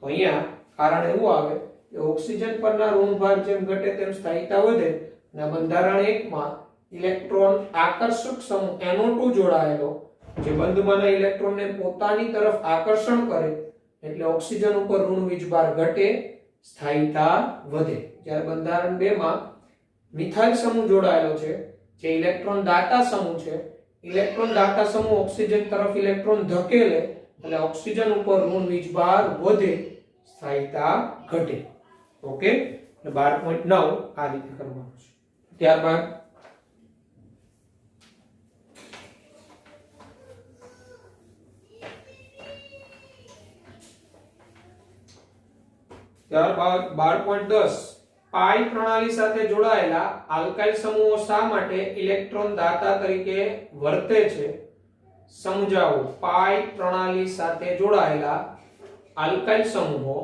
તો અહીંયા કારણ એવું આવે કે ઓક્સિજન પરના ઋણભાર જેમ ઘટે તેમ સ્થાયીતા વધે, અને બંધારણ 1 માં ઇલેક્ટ્રોન આકર્ષક સમૂહ NO2 જોડાયેલો જે બંધમાંના ઇલેક્ટ્રોનને પોતાની તરફ આકર્ષણ કરે એટલે ઓક્સિજન ઉપર ઋણ વીજભાર ઘટે, સ્થાયીતા વધે. જ્યારે બંધારણ 2 માં મિથાઇલ સમૂહ જોડાયેલો છે જે ઇલેક્ટ્રોન દાતા સમૂહ છે, ઇલેક્ટ્રોન દાતા સમૂહ ઓક્સિજન તરફ ઇલેક્ટ્રોન ધકેલે એટલે ઓક્સિજન ઉપર ઋણ વીજભાર વધે, સ્થાયીતા ઘટે. ઓકે, એટલે 12.9 આ રીતે કરવાનું છે. ત્યારબાદ ત્યારબાદ 12.10 પાઈ પ્રણાલી સાથે જોડાયેલા આલ્કાઇલ સમૂહો શા માટે ઇલેક્ટ્રોન દાતા તરીકે વર્તે છે સમજાવો. પાઈ પ્રણાલી સાથે જોડાયેલા આલ્કાઇલ સમૂહો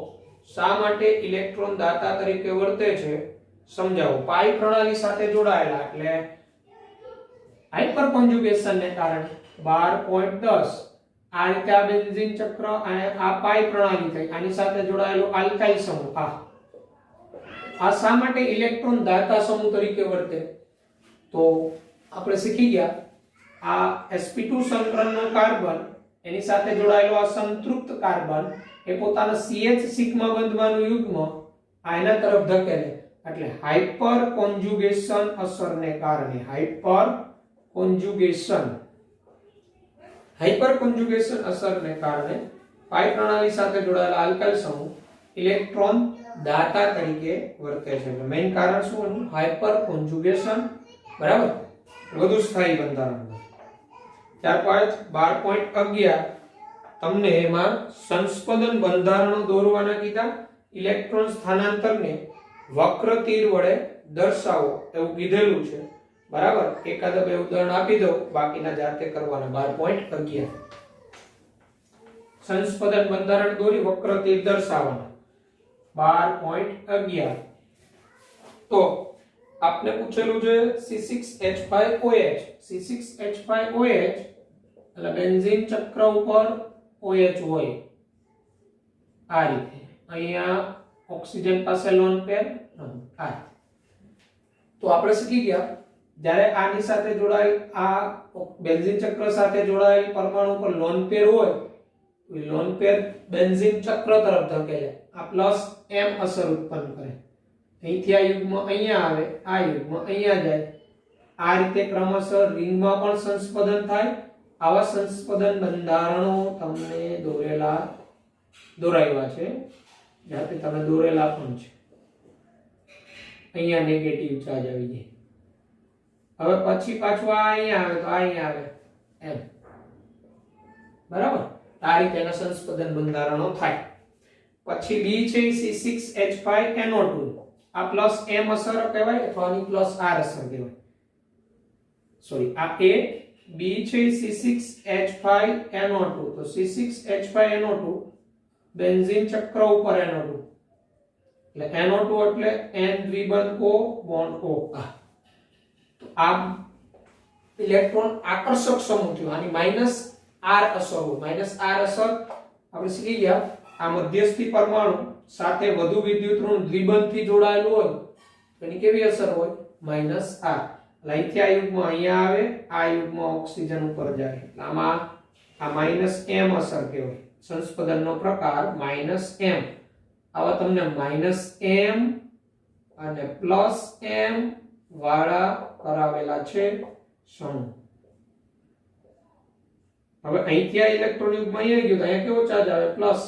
શા માટે ઇલેક્ટ્રોન દાતા તરીકે વર્તે છે સમજાવો. પાઈ પ્રણાલી સાથે જોડાયેલા એટલે હાઇપર કોન્જુગેશન ને કારણે 12.10 આ રીતે આ બેન્ઝીન ચક્ર અને આ પાઈ પ્રણાલી થઈ, આની સાથે જોડાયેલો આલ્કાઇલ સમૂહ આ શા માટે ઇલેક્ટ્રોન દાતા સમૂહ તરીકે વર્તે? તો આપણે શીખી ગયા આ sp2 સંકરણનો કાર્બન એની સાથે જોડાયેલો આ સંતૃપ્ત કાર્બન એ પોતાના CH સિગ્મા બંધમાંનું યુગ્મ આના તરફ ધકેલે, એટલે હાઇપર કોન્જુગેશન અસરને કારણે હાઇપર કોન્જુગેશન અસરને કારણે પાઈ પ્રણાલી સાથે જોડાયેલા આલ્કાઇલ સમૂહ ઇલેક્ટ્રોન દાતા તરીકે વર્તે છે. મેઈન કારણ શું? હાઇપર કોન્જુગેશન, બરાબર, વધુ સ્થાયી બંધારણ. ત્યારબાદ 12.11 તમને એમાં સંસ્પંદન બંધારણો દોરવાના કીધા, ઇલેક્ટ્રોન સ્થાનાંતરને વક્ર તીર વડે દર્શાવો એવું કીધેલું છે, બરાબર. એકાદ બે ઉદાહરણ આપી દઉં, બાકીના જાતે કરવાના. 12.11 સંસ્પંદન બંધારણ દોરી વક્ર તીર દર્શાવવાના. 12.11 તો આપને પૂછેલું છે C6H5OH. C6H5OH એટલે બેન્ઝીન ચક્ર ઉપર OH હોય આ રીતે, અહીંયા ઓક્સિજન પાસે લોન પેર આ. તો આપણે શીખી ગયા જ્યારે આની સાથે જોડાયેલ આ બેન્ઝીન ચક્ર સાથે જોડાયેલ પરમાણુ પર લોન પેર હોય તો લોન પેર બેન્ઝીન ચક્ર તરફ ધકેલે, આ પ્લસ m અસર ઉત્પન્ન કરે. અહીંથી આ યુગ્મ અહીંયા આવે, આ યુગ્મ અહીંયા જાય. આ રીતે ક્રમશઃ રિંગમાં પણ સંસ્પદન થાય. આવા સંસ્પદન બંધારણો તમને દોરાવ્યા છે, જાતે તમે દોરેલા પણ છે. અહીંયા નેગેટિવ ચાર્જ આવી જાય. હવે પછી પાછું આ અહીંયા આવે તો આ અહીંયા આવે એમ, બરાબર. આ રીતે એના સંસ્પદન બંધારણો થાય. પછી બી છે C6H5NO2, આ પ્લસ m અસર કહેવાય અથવા આની પ્લસ r અસર કહેવાય. સોરી, આ A B છે C6H5NO2, તો C6H5NO2 બેન્ઝીન ચક્ર ઉપર NO2 એટલે NO2 એટલે N દ્વિબંધ O બોન્ડ O. તો આ ઇલેક્ટ્રોન આકર્ષક સમૂહ થયો, આની માઈનસ r અસર હોય. માઈનસ r અસર આપણે શીખી ગયા, આ મધ્યસ્થી પરમાણુ સાથે વધુ વિદ્યુત ઋણ દ્વિબંધથી જોડાયેલું હોય તો એની કેવી અસર હોય? Minus r. અહીંથી આ યુગ્મ અહીંયા આવે, આ યુગ્મ ઓક્સિજન ઉપર જાય, એટલે આમાં આ માઈનસ m અસર કહેવાય. સંસ્પદનનો પ્રકાર માઈનસ m. આવા તમને માઈનસ m અને પ્લસ m વાળા કરાવેલા છે સમૂહ. હવે અહીંથી આ ઇલેક્ટ્રોન યુગ્મ અહીંયા ગયો તો અહીંયા કેવો ચાર્જ આવે? પ્લસ.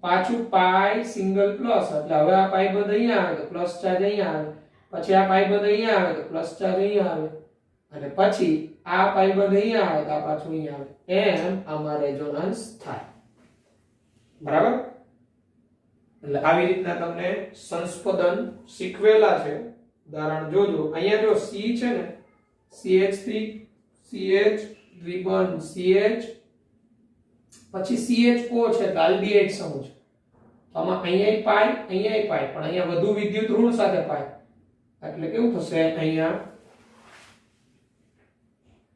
પાછું પાઈ સિંગલ પ્લસ, એટલે હવે આ પાઈ બંધ અહીંયા આવે તો પ્લસ ચાર્જ અહીંયા આવે, પછી આ પાઈ બંધ અહીંયા આવે તો પ્લસ ચાર્જ અહીંયા આવે, અને પછી આ પાઈ બંધ અહીંયા આવે તો આ પાછું અહીંયા આવે. એમ આમાં રેઝોનન્સ થાય, બરાબર. એટલે આવી રીતના તમને સંસ્પદન શીખવેલા છે. ઉદાહરણ જોજો. અહીંયા જો C છે ને, CH3 CH દ્વિબંધ CH, પછી CHO છે તો આલ્ડીહાઇડ સમૂહ છે. તો આમાં અહીંયા પાઈ, અહીંયા પાઈ, પણ અહીંયા વધુ વિદ્યુત ઋણ સાથે પાઈ, એટલે કેવું થશે? અહીંયા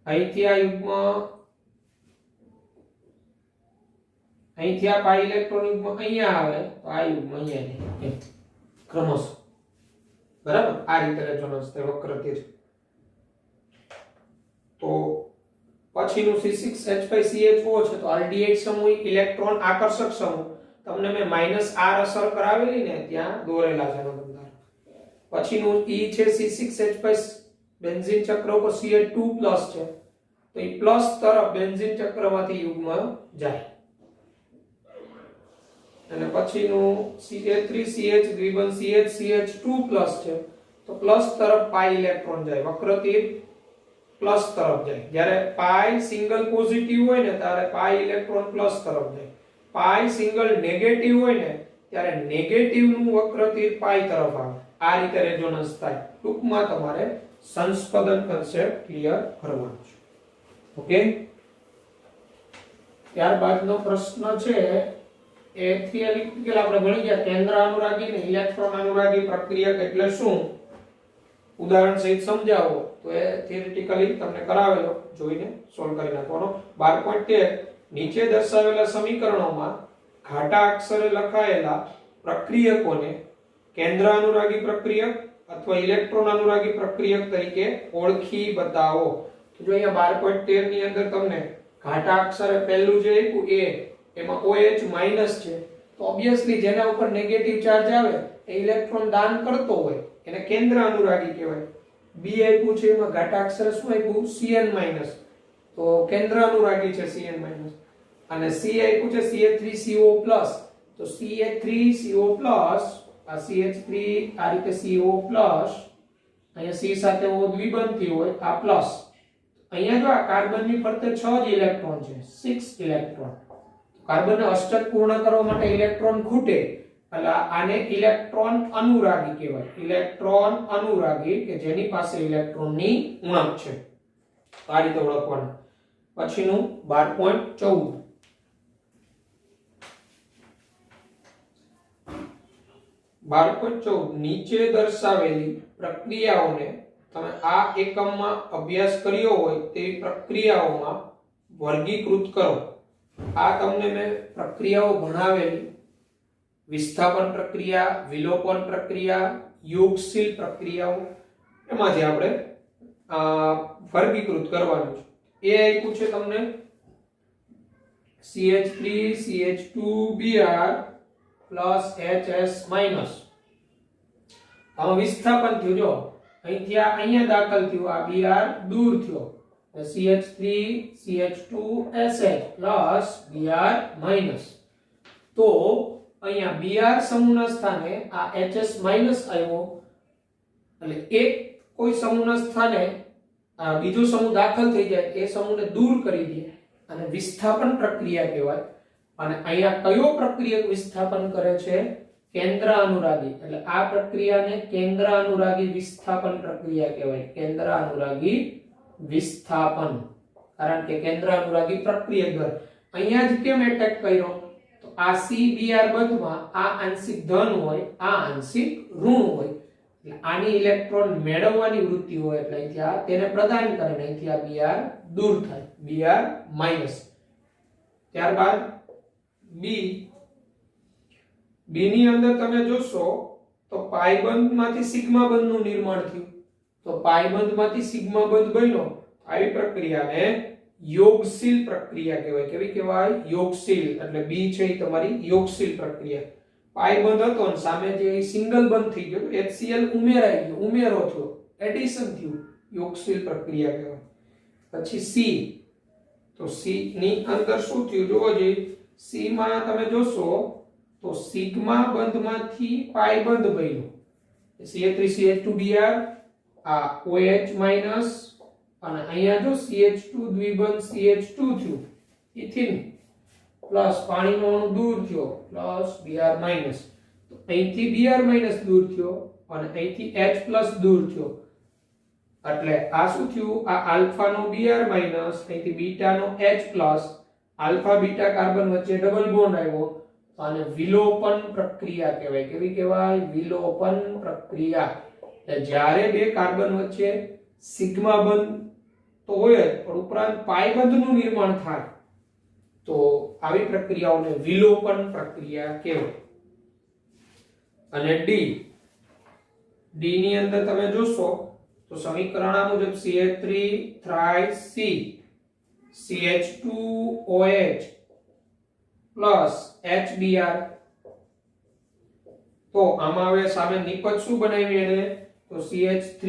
અહીંથી આ યુગ્મ, અહીંથી આ પાઈ ઇલેક્ટ્રોન યુગ્મ અહીંયા આવે તો આ યુગ્મ અહીંયા જાય ક્રમશઃ, બરાબર. આ રીતે રેઝોનન્સ તે વક્રતીર. તો પછીનું C6H5CHO છે તો આલ્ડીહાઇડ સમૂહ, ઇલેક્ટ્રોન આકર્ષક સમૂહ. તમને મેં માઈનસ r અસર કરાવેલી ને ત્યાં દોરેલા છે બંધારણ. પછીનું E છે C6H5 બેન્ઝીન ચક્ર ઉપર Cl2+ છે તો એ પ્લસ તરફ બેન્ઝીન ચક્રમાંથી યુગ્મ જાય. અને પછીનું Ca3CH દ્વિબંધ CH CH2+ છે તો પ્લસ તરફ પાઈ ઇલેક્ટ્રોન જાય, વક્રતીર પ્લસ તરફ જાય. જ્યારે પાઈ સિંગલ પોઝિટિવ હોય ને ત્યારે પાઈ ઇલેક્ટ્રોન પ્લસ તરફ જાય. પાઈ સિંગલ નેગેટિવ હોય ને ત્યારે નેગેટિવ નું વક્રતીર પાઈ તરફ આવે. આ રીતે રેઝોનન્સ થાય. ટૂંકમાં તમારે સંસ્પદન કન્સેપ્ટ ક્લિયર કરવાનો છે. ઓકે. ત્યારબાદનો પ્રશ્ન છે એ થિયરિટિકલ આપણે ભણી ગયા. કેન્દ્ર અનુરાગી અને ઇલેક્ટ્રોન અનુરાગી પ્રક્રિયક એટલે શું? ઉદાહરણ સહિત સમજાવો. તો એ થિયરિટિકલી તમને કરાવેલો, જોઈને સોલ્વ કરી નાખવાનો. 12.13 નીચે દર્શાવેલા સમીકરણોમાં ઘાટા અક્ષરે લખાયેલા પ્રક્રિયકોને કેન્દ્ર અનુરાગી પ્રક્રિયક અથવા ઇલેક્ટ્રોન અનુરાગી પ્રક્રિયક તરીકે ઓળખી બતાવો. તો જો અહીંયા 12.13 ની અંદર તમને ઘાટા અક્ષરે પહેલું જે આપ્યું A, એમાં OH માઈનસ છે તો ઓબ્વિયસલી જેના ઉપર નેગેટિવ ચાર્જ આવે એ ઇલેક્ટ્રોન દાન કરતો હોય એને કેન્દ્ર અનુરાગી કહેવાય. B આપ્યું છે એમાં ઘાટા અક્ષરે શું આપ્યું? Cn માઈનસ, તો કેન્દ્ર અનુરાગી છે Cn માઈનસ. અને C આપ્યું છે CH3CO+, તો CH3CO+, આ CH3 આ રીતે CO+, અહીંયા C સાથે O દ્વિબંધી હોય, આ પ્લસ. અહીંયા જો આ કાર્બનની ફરતે 6 જ ઇલેક્ટ્રોન છે, 6 ઇલેક્ટ્રોન. કાર્બનને અષ્ટક પૂર્ણ કરવા માટે ઇલેક્ટ્રોન ખૂટે એટલે આને ઇલેક્ટ્રોન અનુરાગી કહેવાય. ઇલેક્ટ્રોન અનુરાગી કે જેની પાસે ઇલેક્ટ્રોનની ઉણપ છે. આ રીતે ઓળખવાનું. પછીનું 12.14 12.14 નીચે દર્શાવેલી પ્રક્રિયાઓને તમે આ એકમમાં અભ્યાસ કર્યો હોય તેવી પ્રક્રિયાઓમાં વર્ગીકૃત કરો. આ તમને મેં પ્રક્રિયાઓ ભણાવેલી, વિસ્થાપન પ્રક્રિયા, વિલોપન પ્રક્રિયા, યોગશીલ પ્રક્રિયાઓ, એમાંથી આપણે વર્ગીકૃત કરવાનું છે. એ આપ્યું છે તમને CH3 CH2Br plus HS minus. હવે વિસ્થાપન થયું, જો અહીંથી અહીંયા દાખલ થયું, આ Br દૂર થયો, CH3 CH2SH plus Br minus. તો અહીંયા Br સમૂહના સ્થાને આ HS માઇનસ આવ્યો, એટલે એક કોઈ સમૂહના સ્થાને આ બીજો સમૂહ દાખલ થઈ જાય, એ સમૂહને દૂર કરી દે અને વિસ્થાપન પ્રક્રિયા કહેવાય. અને અહીંયા કયો પ્રક્રિયક વિસ્થાપન કરે છે? કેન્દ્ર અનુરાગી. એટલે આ પ્રક્રિયાને કેન્દ્ર અનુરાગી વિસ્થાપન પ્રક્રિયા કહેવાય. કેન્દ્ર અનુરાગી વિસ્થાપન, કારણ કે કેન્દ્ર અનુરાગી પ્રક્રિયક દર. અહીંયા જ કેમ એટેક કર્યો? તો આ CBr બંધમાં આ આંશિક ધન હોય, આ આંશિક ઋણ હોય, એટલે આની ઇલેક્ટ્રોન મેળવવાની વૃત્તિ હોય, એટલે અહીંથી આ તેને પ્રદાન કરે, અહીંથી આ Br દૂર થાય, Br માઈનસ. ત્યારબાદ B ની અંદર તમે જોશો તો પાઈ બંધમાંથી સિગ્મા બંધનું નિર્માણ થયું. તો પાઈ બંધમાંથી સિગ્મા બંધ બન્યો. આવી પ્રક્રિયાને યોગશીલ પ્રક્રિયા કહેવાય. કેવી કહેવાય? યોગશીલ. એટલે B છે એ તમારી યોગશીલ પ્રક્રિયા. પાઈ બંધ હતો અને સામે જે સિંગલ બંધ થઈ ગયો, HCl ઉમેરાઈ ગયો, ઉમેરો થયો, એડિશન થયું, યોગશીલ પ્રક્રિયા કહેવાય. પછી C. તો C ની અંદર શું થયું જોવો જોઈએ. C માં તમે જોશો તો સિગ્મા બંધમાંથી પાઈ બંધ બન્યો. CH3CH2Br આ OH માઈનસ અને અહીંયા જો CH2 દ્વિબંધ CH2 થયું, ઇથિન પ્લસ પાણીનો અણુ દૂર થયો, પ્લસ Br માઈનસ. તો અહીંથી Br માઈનસ દૂર થયો અને અહીંથી H પ્લસ દૂર થયો, એટલે આ શું થયું? આ આલ્ફા નો Br માઈનસ, અહીંથી બીટા નો H plus, alpha beta carbon વચ્ચે ડબલ બોન્ડ આવ્યો, તો આને વિલોપન પ્રક્રિયા કહેવાય. કેવી કહેવાય? વિલોપન પ્રક્રિયા. એટલે જ્યારે બે કાર્બન વચ્ચે સિગ્મા બંધ તો હોય જ, પણ ઉપરાંત પાઈ બંધનું નિર્માણ થાય, તો આવી પ્રક્રિયાઓને વિલોપન પ્રક્રિયા કહેવાય. અને D ની અંદર તમે જોશો તો સમીકરણ આ મુજબ CH3 thrice C CH2OH plus HBr. તો આમાં હવે સામે નિપજ શું બનાવી એને? તો CH3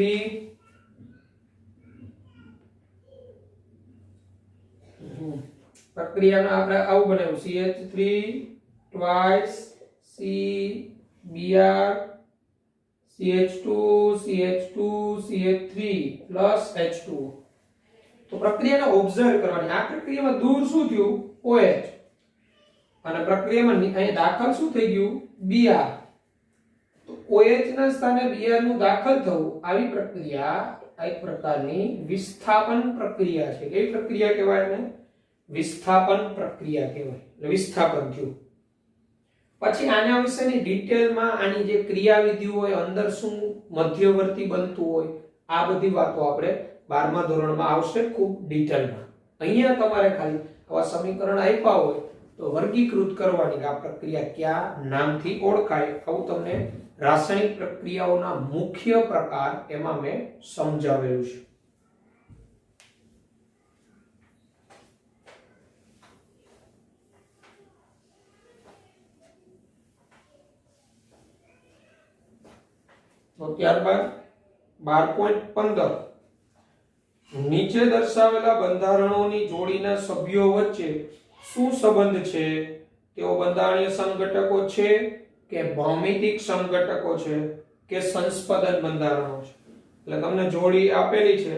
પ્રક્રિયાને આપણે આવું બનાવ્યું, CH3 twice C Br CH2 CH2 CH3 plus H2. તો પ્રક્રિયાને ઓબ્ઝર્વ કરવાની. આ પ્રક્રિયામાં દૂર શું થયું? OH. અને પ્રક્રિયામાં અહીં દાખલ શું થઈ ગયું? Br. તો OH ના સ્થાને Br નું દાખલ થવું, આવી પ્રક્રિયા એક પ્રકારની વિસ્થાપન પ્રક્રિયા છે. કેવી પ્રક્રિયા કહેવાય એને? વિસ્થાપન પ્રક્રિયા કહેવાય. એટલે વિસ્થાપન થયું. પછી આના વિશેની ડિટેલમાં આની જે ક્રિયાવિધિ હોય, અંદર શું મધ્યવર્તી બનતું હોય, આ બધી વાતો આપણે 12મા ધોરણમાં આવશે ખૂબ ડિટેલમાં. અહીંયા તમારે ખાલી આવા સમીકરણ આપ્યા હોય તો વર્ગીકૃત કરવાની, આ પ્રક્રિયા કયા નામથી ઓળખાય, આવું તમને રાસાયણિક પ્રક્રિયાઓના મુખ્ય પ્રકાર એમાં મેં સમજાવેલું છે. તો ત્યારબાદ 12.15 નીચે દર્શાવેલા બંધારણોની જોડીના સભ્યો વચ્ચે શું સંબંધ છે? તેઓ બંધારણીય સંઘટકો છે કે ભૌમિતિક સંઘટકો છે કે સંસ્પદન બંધારણો છે? એટલે તમને જોડી આપેલી છે,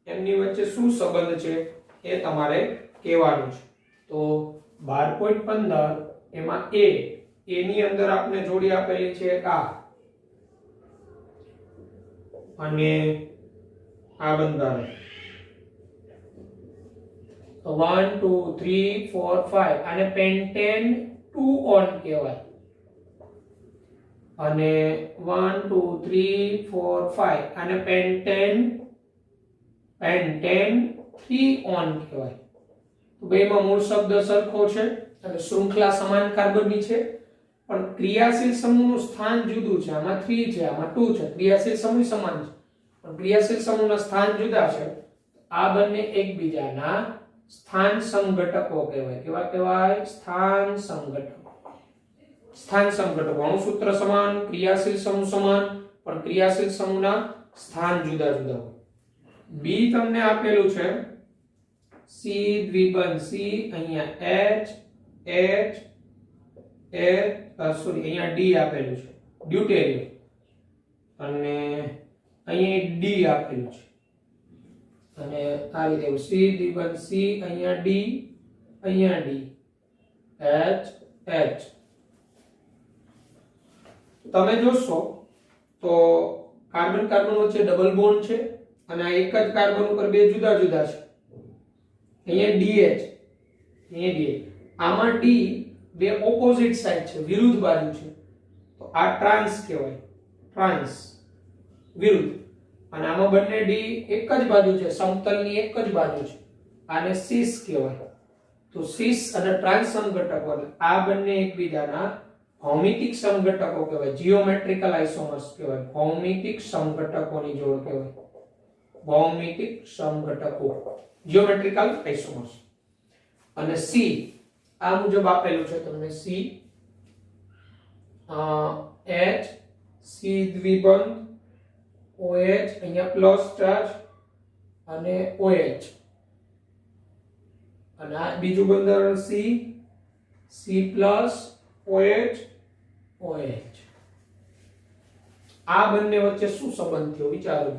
એમની વચ્ચે શું સંબંધ છે એ તમારે કહેવાનું છે. તો 12.15 એમાં A ની અંદર આપણે જોડી આપેલી છે આ અને આ બંધારણ. તો 1 2 3 4 5 આને પેન્ટેન 2 ઓન કહેવાય. અને 1 2 3 4 5 આને પેન્ટેન 3 ઓન કહેવાય. તો બેમાં મૂળ શબ્દ સરખો છે એટલે શૃંખલા સમાન કાર્બનની છે, પણ ક્રિયાશીલ સમૂહનું સ્થાન જુદું છે. આમાં 3 છે, આમાં 2 છે. ક્રિયાશીલ સમૂહ સમાન છે પણ ક્રિયાશીલ સમૂહના સ્થાન જુદા છે. આ બંને એકબીજાના સ્થાન સમઘટકો કહેવાય. કેવા કહેવાય? સ્થાન સમઘટકો. સ્થાન સમઘટકો. અણુસૂત્ર સમાન, ક્રિયાશીલ સમૂહ સમાન, પણ ક્રિયાશીલ સમૂહના સ્થાન જુદા જુદા હોય. બી તમને આપેલું છે C દ્વિબંધ C, અહીંયા H સોરી અહીંયા D આપેલું છે ડ્યુટેરિયમ, અને અહીંયા D આપેલું છે, અને આ રીતે C દ્વિબંધ C, અહીંયા D, અહીંયા D, H. તમે જોશો તો કાર્બન કાર્બન વચ્ચે ડબલ બોન્ડ છે અને આ એક જ કાર્બન ઉપર બે જુદા જુદા છે. અહીંયા DH, અહીંયા DH. આમાં D બે ઓપોઝિટ સાઈડ છે, વિરુદ્ધ બાજુ છે, તો આ ટ્રાન્સ કહેવાય. ટ્રાન્સ વિરુદ્ધ. અને આમાં બંને D એક જ બાજુ છે, સમતલની એક જ બાજુ છે, આને સિસ કહેવાય. તો સિસ અને ટ્રાન્સ સમઘટકો આ બંને એકબીજાના ભૌમિતિક સમઘટકો કહેવાય. જીઓમેટ્રિકલ આઇસોમર્સ કહેવાય. ભૌમિતિક સમઘટકોની જોડ કહેવાય. ભૌમિતિક સમઘટકો, જીઓમેટ્રિકલ આઇસોમર્સ. અને C આ મુજબ આપેલું છે તમને. C H, C દ્વિબંધ, OH, અહીંયા પ્લસ ચાર્જ અને OH, અને આ બીજું બંધારણ C, C plus OH, OH. આ બંને વચ્ચે શું સંબંધ થયો વિચારો.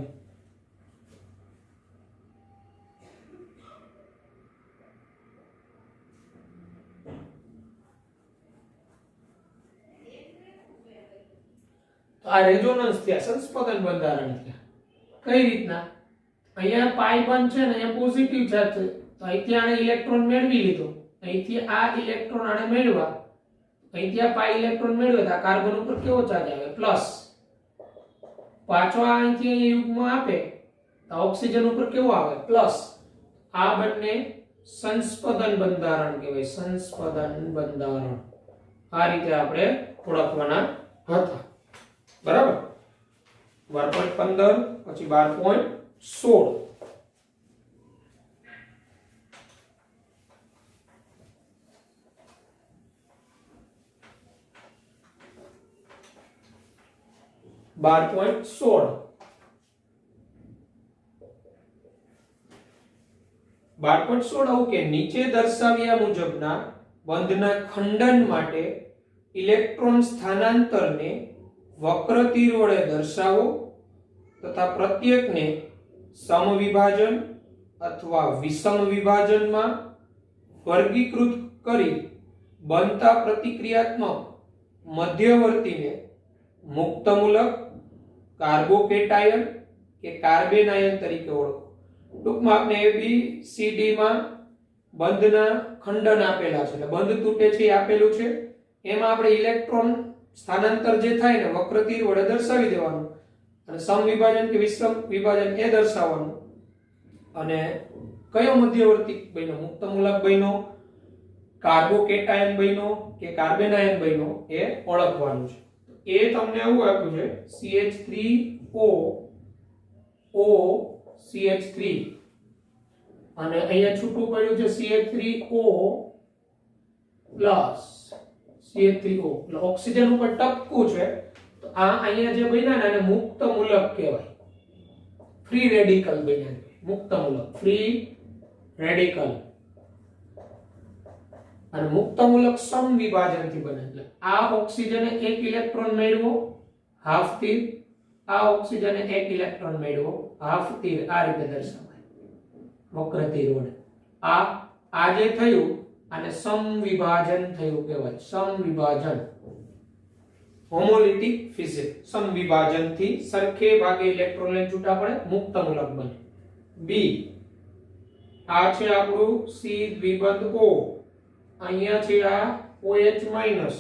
આ રેઝોનન્સ થયા, સંસ્પંદન બંધારણ થયા. કઈ રીતના? અહીંયા પાઈ બંધ છે ને અહીંયા પોઝિટિવ ચાર્જ છે, તો અહીંથી આને ઇલેક્ટ્રોન મેળવી લીધો, અહીંથી આ ઇલેક્ટ્રોન આને મેળવા, અહીંથી આ પાઈ ઇલેક્ટ્રોન મેળવે તો આ કાર્બન ઉપર કેવો ચાર્જ આવે? પ્લસ. પાછો અહીંથી અહીં યુગ્મ આપે તો ઓક્સિજન ઉપર કેવો આવે? પ્લસ. આ બંને સંસ્પંદન બંધારણ કહેવાય. સંસ્પંદન બંધારણ. આ રીતે આપણે ઓળખવાના હતા. બરાબર. 12.15 પછી 12.16. આવું કે નીચે દર્શાવ્યા મુજબના બંધના ખંડન માટે ઇલેક્ટ્રોન સ્થાનાંતરને વક્ર તીર વડે દર્શાવો તથા પ્રત્યેકને સમવિભાજન અથવા વિષમ વિભાજનમાં વર્ગીકૃત કરી બનતા પ્રતિક્રિયાત્મક મધ્યવર્તીને મુક્તમૂલક, કાર્બોકેટાયન કે કાર્બેનાયન તરીકે ઓળખો. ટૂંકમાં આપણે ABCD માં બંધના ખંડન આપેલા છે, એટલે બંધ તૂટે છે એ આપેલું છે. એમાં આપણે ઇલેક્ટ્રોન સ્થાનાંતર જે થાય ને વક્ર તીર વડે દર્શાવી દેવાનું, અને સમવિભાજન કે વિષમ વિભાજન એ દર્શાવવાનું, અને કયો મધ્યવર્તી બન્યો, મુક્તમૂલક બન્યો, કાર્બોકેટાયન બન્યો કે કાર્બેનાયન બન્યો એ ઓળખવાનું છે. એ તમને એવું આપ્યું છે CH3O CH3, અને અહીંયા છૂટું પડ્યું છે CH3O પ્લસ CH3O, એટલે ઓક્સિજન ઉપર ટપકું છે, તો આ અહીંયા જે બન્યા ને એને મુક્ત મૂલક કહેવાય. ફ્રી રેડિકલ બન્યા, મુક્ત મૂલક, ફ્રી રેડિકલ. અને મુક્ત મૂલક સમવિભાજનથી બને, એટલે આ ઓક્સિજને એક ઇલેક્ટ્રોન મેળવો, હાફ તીર, આ ઓક્સિજને એક ઇલેક્ટ્રોન મેળવો, હાફ તીર. આ રીતે દર્શાવાય વક્ર તીર વડે. આ જે થયું આને સમવિભાજન થયું કહેવાય. સમવિભાજન, હોમોલિટિક ફિઝિક્સ. સમવિભાજનથી સરખે ભાગે ઇલેક્ટ્રોન લઈને છૂટા પડે, મુક્ત મૂલક બને. બી આ છે આપણું C દ્વિબંધ O, અહીંયા છે આ OH માઈનસ,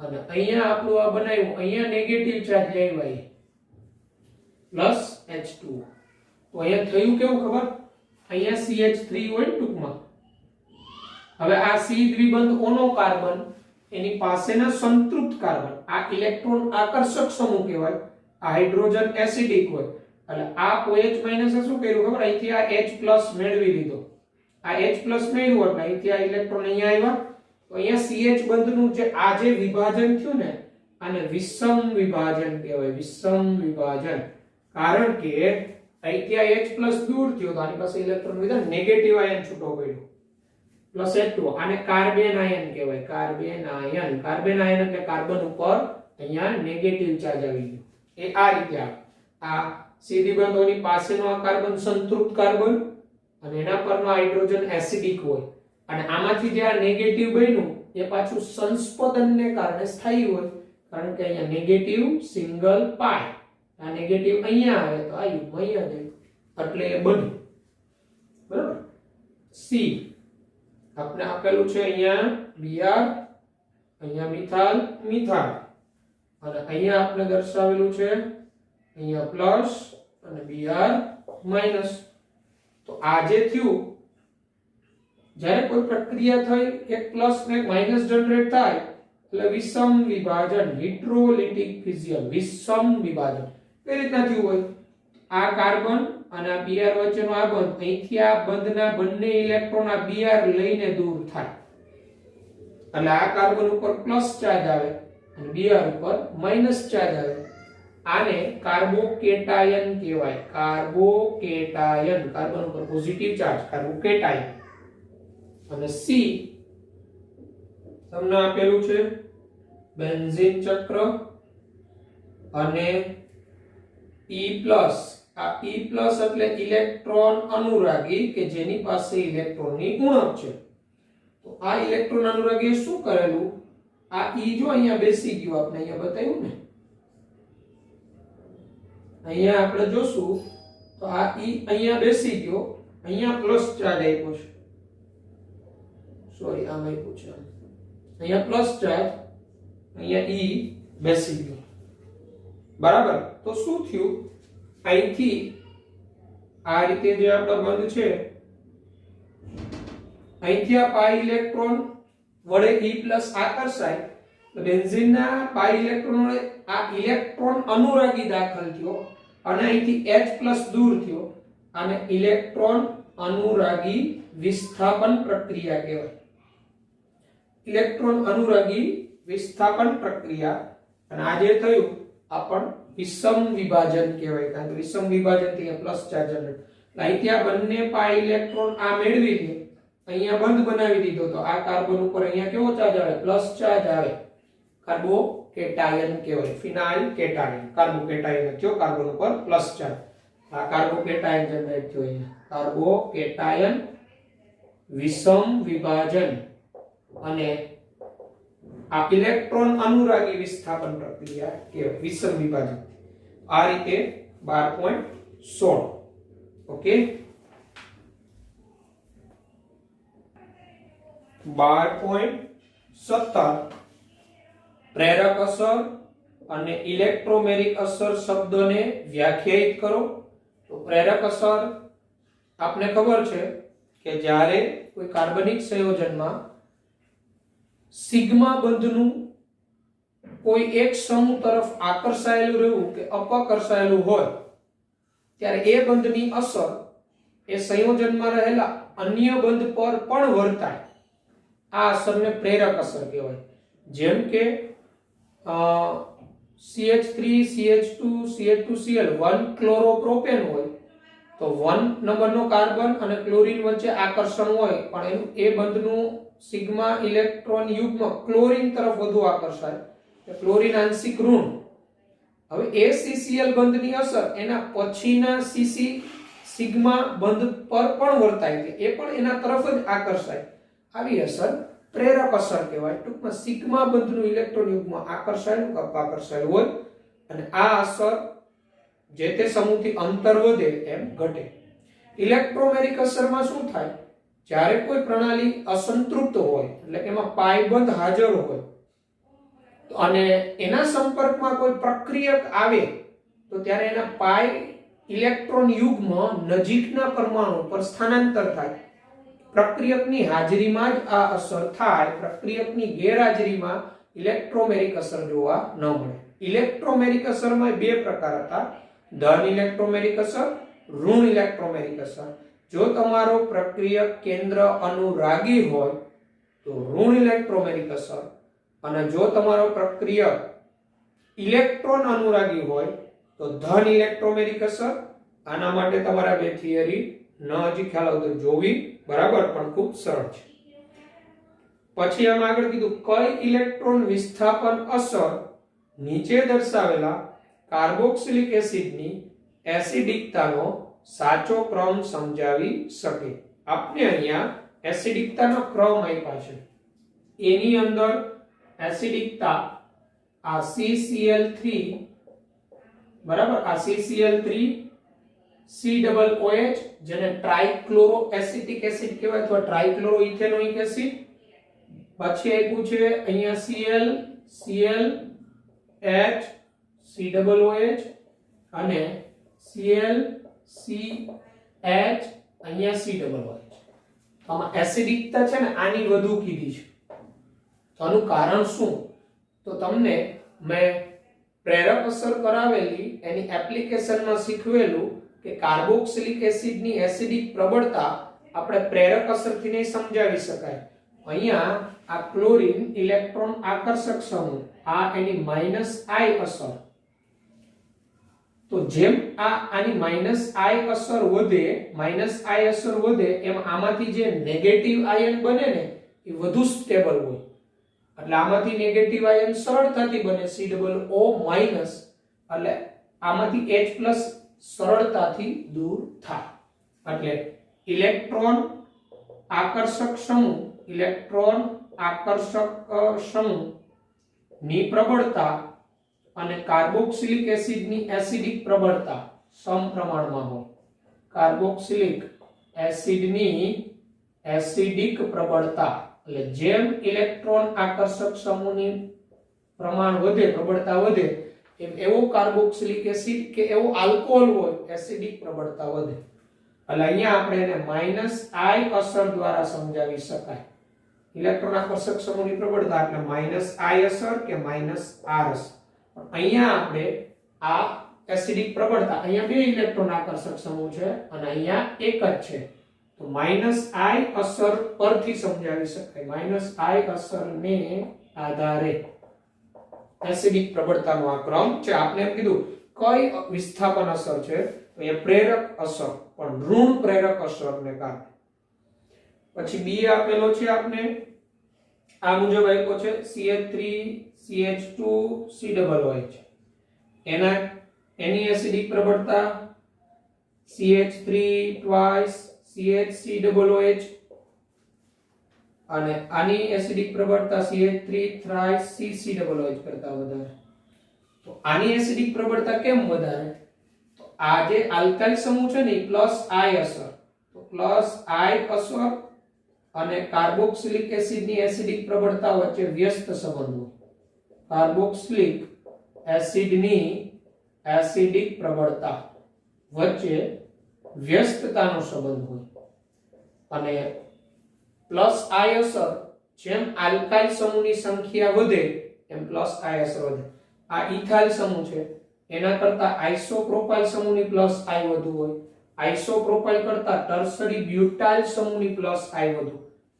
અને અહીંયા આપણું આ બનાવ્યું, અહીંયા નેગેટિવ ચાર્જ લેવાય પ્લસ H2. તો અહીંયા થયું કેવું ખબર? અહીંયા CH3 હોય ટૂંકમાં, હવે આ C દ્વિબંધ ઓનો કાર્બન એની પાસેના સંતૃપ્ત કાર્બન, આ ઇલેક્ટ્રોન આકર્ષક સમૂહ કહેવાય, આ હાઇડ્રોજન એસિડિક હોય, એટલે આ OH- શું કર્યું ખબર, અહીંથી આ H+ મેળવી લીધો, આ H+ મેળવ્યું એટલે અહીંથી આ ઇલેક્ટ્રોન અહીંયા આવ્યા, તો અહીંયા CH બંધનું આ જે વિભાજન થયું ને આને વિષમ વિભાજન કહેવાય, વિષમ વિભાજન, કારણ કે અહીંથી આ H+ દૂર થયો તો આની પાસે ઇલેક્ટ્રોન વિધા નેગેટિવ આયન છૂટો પડ્યો +H2, આને કાર્બન આયન કહેવાય, કાર્બન આયન, કાર્બન આયન એટલે કાર્બન ઉપર અહીંયા નેગેટિવ ચાર્જ આવી ગયો, એ આ રીતે આ C દ્વિબંધોની પાસેનો આ કાર્બન સંતૃપ્ત કાર્બન અને એના પરનો હાઇડ્રોજન એસિડિક હોય, અને આમાંથી જે આ નેગેટિવ બન્યું એ પાછું સંસ્પદનને કારણે સ્થાયી હોય, કારણ કે અહીંયા નેગેટિવ સિંગલ પાઈ, આ નેગેટિવ અહીંયા આવે તો આ યુગ્મ અહીંયા જાય, એટલે એ બન્યું, બરાબર. C આપણે આપેલું છે અહીંયા Br, અહીંયા મિથાલ મિથાલ, અને અહીંયા આપણે દર્શાવેલું છે અહીંયા પ્લસ અને Br માઈનસ. તો આ જે થયું, જ્યારે કોઈ પ્રક્રિયા થઈ એક પ્લસ ને એક માઈનસ જનરેટ થાય એટલે વિષમ વિભાજન, હિટ્રોલિટિક ફિઝિયમ, વિષમ વિભાજન કઈ રીતના થયું હોય, આ કાર્બન અને આ Br વચ્ચેનો આ બંધ, અહીંથી આ બંધના બંને ઇલેક્ટ્રોન આ Br લઈને દૂર થાય, એટલે આ કાર્બન ઉપર પ્લસ ચાર્જ આવે અને Br ઉપર માઈનસ ચાર્જ આવે, આને કાર્બોકેટાયન કહેવાય, કાર્બોકેટાયન, કાર્બન ઉપર પોઝિટિવ ચાર્જ, કાર્બોકેટાયન. અને C તમને આપેલું છે બેન્ઝીન ચક્ર, અને E+, આ E+ એટલે ઇલેક્ટ્રોન અનુરાગી કે જેની પાસે ઇલેક્ટ્રોનની ઉણપ છે, તો આ ઇલેક્ટ્રોન અનુરાગીએ શું કરેલું, આ E જો અહીંયા બેસી ગયું, આપણે અહીંયા બતાવ્યું ને, અહીંયા આપણે જોશું તો આ E અહીંયા બેસી ગયો, અહીંયા પ્લસ ચાર્જ આપ્યો છે, સોરી આમ આપ્યું છે, અહીંયા પ્લસ ચાર્જ, અહીંયા E બેસી ગયો, બરાબર. તો શું થયું, અહીંથી આ રીતે જે આપણો બંધ છે, અહીંથી આ પાઈ ઇલેક્ટ્રોન વડે E+ આકર્ષાય, તો બેન્ઝીનના પાઈ ઇલેક્ટ્રોન વડે આ ઇલેક્ટ્રોન અનુરાગી દાખલ થયો અને અહીંથી H+ દૂર થયો, આને ઇલેક્ટ્રોન અનુરાગી વિસ્થાપન પ્રક્રિયા કહેવાય, ઇલેક્ટ્રોન અનુરાગી વિસ્થાપન પ્રક્રિયા. અને આ જે થયું આ પણ વિષમ વિભાજન કહેવાય, કારણ કે વિષમ વિભાજન થી પ્લસ ચાર્જ જનરેટ, અહીંથી આ બંને પાઈ ઇલેક્ટ્રોન આ મેળવી લે, અહીંયા બંધ બનાવી દીધો, તો આ કાર્બન ઉપર અહીંયા કેવો ચાર્જ આવે, પ્લસ ચાર્જ આવે, કાર્બોકેટાયન કહેવાય, ફિનાઇલ કેટાયન, કાર્બોકેટાયન થયો, કાર્બન ઉપર પ્લસ ચાર્જ, આ કાર્બોકેટાયન જનરેટ થયો, અહીંયા કાર્બોકેટાયન વિષમ વિભાજન, અને આ ઇલેક્ટ્રોન અનુરાગી વિસ્થાપન પ્રક્રિયા કહેવાય, વિષમ વિભાજન. આ રીતે 12.16. ઓકે, 12.17 પ્રેરક અસર અને ઇલેક્ટ્રોમેરિક અસર શબ્દોને વ્યાખ્યાયિત કરો. તો પ્રેરક અસર આપને ખબર છે કે જ્યારે કોઈ કાર્બનિક સંયોજનમાં સિગ્મા બંધનું કોઈ એક સમૂહ તરફ આકર્ષાયેલું રહેવું કે અપકર્ષાયેલું હોય ત્યારે એ બંધની અસર એ સંયોજનમાં રહેલા અન્ય બંધ પર પણ વર્તાય, આ અસરને પ્રેરક અસર કહેવાય. જેમ કે CH3 CH2 CH2Cl 1 ક્લોરોપ્રોપેન હોય તો 1 નંબરનો કાર્બન અને ક્લોરીન વચ્ચે આકર્ષણ હોય, પણ એનું એ બંધનું સિગ્મા ઇલેક્ટ્રોન યુગ્મ ક્લોરીન તરફ વધુ આકર્ષાય, ક્લોરીન આંશિક ઋણ. હવે એ CCl બંધની અસર એના પછીના CC સિગ્મા બંધ પર પણ વર્તાય છે, એ પણ એના તરફ જ આકર્ષાય, આવી અસર પ્રેરક અસર કહેવાય. ટૂંકમાં સિગ્મા બંધનું ઇલેક્ટ્રોન યુગ્મ આકર્ષાયેલું કે અપાકર્ષાયેલું હોય, અને આ અસર જે તે સમૂહથી અંતર વધે એમ ઘટે. ઇલેક્ટ્રોમેરિક અસરમાં શું થાય, જ્યારે કોઈ પ્રણાલી અસંતૃપ્ત હોય એટલે કે એમાં પાઈ બંધ હાજર હોય અને એના સંપર્કમાં કોઈ પ્રક્રિયક આવે તો ત્યારે એના પાઈ ઇલેક્ટ્રોન યુગ્મ નજીકના પરમાણુ પર સ્થાનાંતર થાય. પ્રક્રિયકની હાજરીમાં જ આ અસર થાય, પ્રક્રિયકની ગેરહાજરીમાં ઇલેક્ટ્રોમેરિક અસર જોવા ન મળે. ઇલેક્ટ્રોમેરિક અસરમાં બે પ્રકાર હતા, ધન ઇલેક્ટ્રોમેરિક અસર, ઋણ ઇલેક્ટ્રોમેરિક અસર. જો તમારો પ્રક્રિયક કેન્દ્ર અનુરાગી હોય તો ઋણ ઇલેક્ટ્રોમેરિક અસર, અને જો તમારો પ્રક્રિયક ઇલેક્ટ્રોન અનુરાગી હોય તો ધન ઇલેક્ટ્રોમેરિક અસર. આના માટે તમારા બે થિયરી ન હજી ખ્યાલ આવતો જોવી, બરાબર, પણ ખૂબ સરળ છે. પછી આમ આગળ કીધું કઈ ઇલેક્ટ્રોન વિસ્થાપન અસર નીચે દર્શાવેલા કાર્બોક્સિલિક એસિડની એસિડિકતાનો સાચો ક્રમ સમજાવી શકે. આપણે અહીંયા એસિડિકતાનો ક્રમ આપ્યા છે. એની અંદર એસિડિકતા આ CCl3, બરાબર, આ CCl3 COOH જેને ટ્રાઇક્લોરો એસિટિક એસિડ કહેવાય અથવા ટ્રાઇક્લોરો ઇથેનોઇક એસિડ. પછી આપ્યું છે અહીંયા Cl ClH COOH અને Cl CH અહીંયા COOH. આમાં એસિડિકતા છે ને આની વધુ કીધી છે. તો આનું કારણ શું? તો તમને મેં પ્રેરક અસર કરાવેલી એની એપ્લિકેશનમાં શીખવેલું કે કાર્બોક્સિલિક એસિડની એસિડિક પ્રબળતા આપણે પ્રેરક અસરથી નહીં સમજાવી શકાય. અહીંયા આ ક્લોરીન ઇલેક્ટ્રોન આકર્ષક સમૂહ, આ એની -I અસર. તો જેમ આની -I અસર વધે એમ આમાંથી જે નેગેટિવ આયન બને ને એ વધુ સ્ટેબલ હોય. એટલે આમાંથી નેગેટિવ આયન સરળતાથી બને COO-, એટલે આમાંથી H+ સરળતાથી દૂર થાય. એટલે ઇલેક્ટ્રોન આકર્ષક સમૂહ ની પ્રબળતા અને કાર્બોક્સિલિક એસિડની એસિડિક પ્રબળતા સમપ્રમાણમાં હોય. કાર્બોક્સિલિક એસિડની એસિડિક પ્રબળતા, એટલે જેમ ઇલેક્ટ્રોન આકર્ષક સમૂહની પ્રમાણ વધે, પ્રબળતા વધે, એમ એવો કાર્બોક્સિલિક એસિડ કે એવો આલ્કોહોલ હોય એસિડિક પ્રબળતા વધે. એટલે અહીંયા આપણે એને -I અસર દ્વારા સમજાવી શકાય. ઇલેક્ટ્રોન આકર્ષક સમૂહની પ્રબળતા એટલે -I અસર કે -R અસર. અહીંયા આપણે આ એસિડિક પ્રબળતા, અહીંયા બે ઇલેક્ટ્રોન આકર્ષક સમૂહ છે અને અહીંયા એક જ છે, તો -I અસર પરથી સમજાવી શકાય. -I અસરને આધારે એસિડિક પ્રબળતાનો આ ક્રમ છે. આપણે એમ કીધું કઈ વિસ્થાપન અસર છે, તો એ પ્રેરક અસર, પણ ઋણ પ્રેરક અસરને કારણે. પછી બી આપેલો છે આપણે આ મુજબ આપ્યો છે CH3 CH2 COOH. એની એસિડિક પ્રબળતા CH3 twice CH COOH અને આની એસિડિક પ્રબળતા CH3 thrice COOH કરતા વધારે. તો આની એસિડિક પ્રબળતા કેમ વધારે? તો આ જે આલ્કાઇલ સમૂહ છે ને +I અસર, તો +I અસર અને કાર્બોક્સિલિક એસિડની એસિડિક પ્રબળતા વચ્ચે વ્યસ્ત સંબંધ હોય. કાર્બોક્સિલિક એસિડની એસિડિક પ્રબળતા વચ્ચે વ્યસ્તતાનો સંબંધ હોય. અને +I અસર, જેમ આલ્કાઇલ સમૂહની સંખ્યા વધે એમ +I અસર વધે. આ ઇથાઇલ સમૂહ છે, એના કરતા આઇસોપ્રોપાઇલ સમૂહની +I વધુ હોય. આઇસોપ્રોપાઇલ કરતા ટર્શરી બ્યુટાઇલ સમૂહની +I વધુ.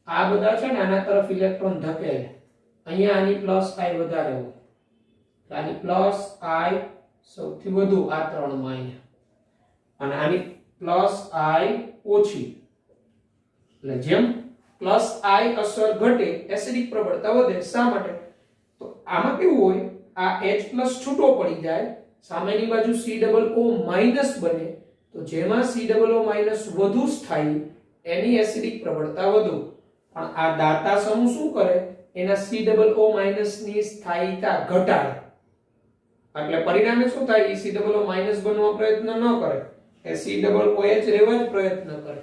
આ બધા છે ને આના તરફ ઇલેક્ટ્રોન ધકેલે, અહીંયા આની +I વધારે હોય. આની +I સૌથી વધુ આ ત્રણમાં અહીંયા, અને આની +I ઓછી. એટલે જેમ +I અસર ઘટે એસિડિક પ્રબળતા વધે. શા માટે? તો આમાં કેવું હોય, આ H+ છૂટો પડી જાય, સામેની બાજુ COO- બને, તો જેમાં COO- વધુ સ્થાયી એની એસિડિક પ્રબળતા વધુ. પણ આ દાતા સમૂહ શું કરે, એના COO- ની સ્થાયીતા ઘટાડે. એટલે પરિણામે શું થાય, એ COO- બનવા પ્રયત્ન ન કરે, એ COOH રહેવા જ પ્રયત્ન કરે.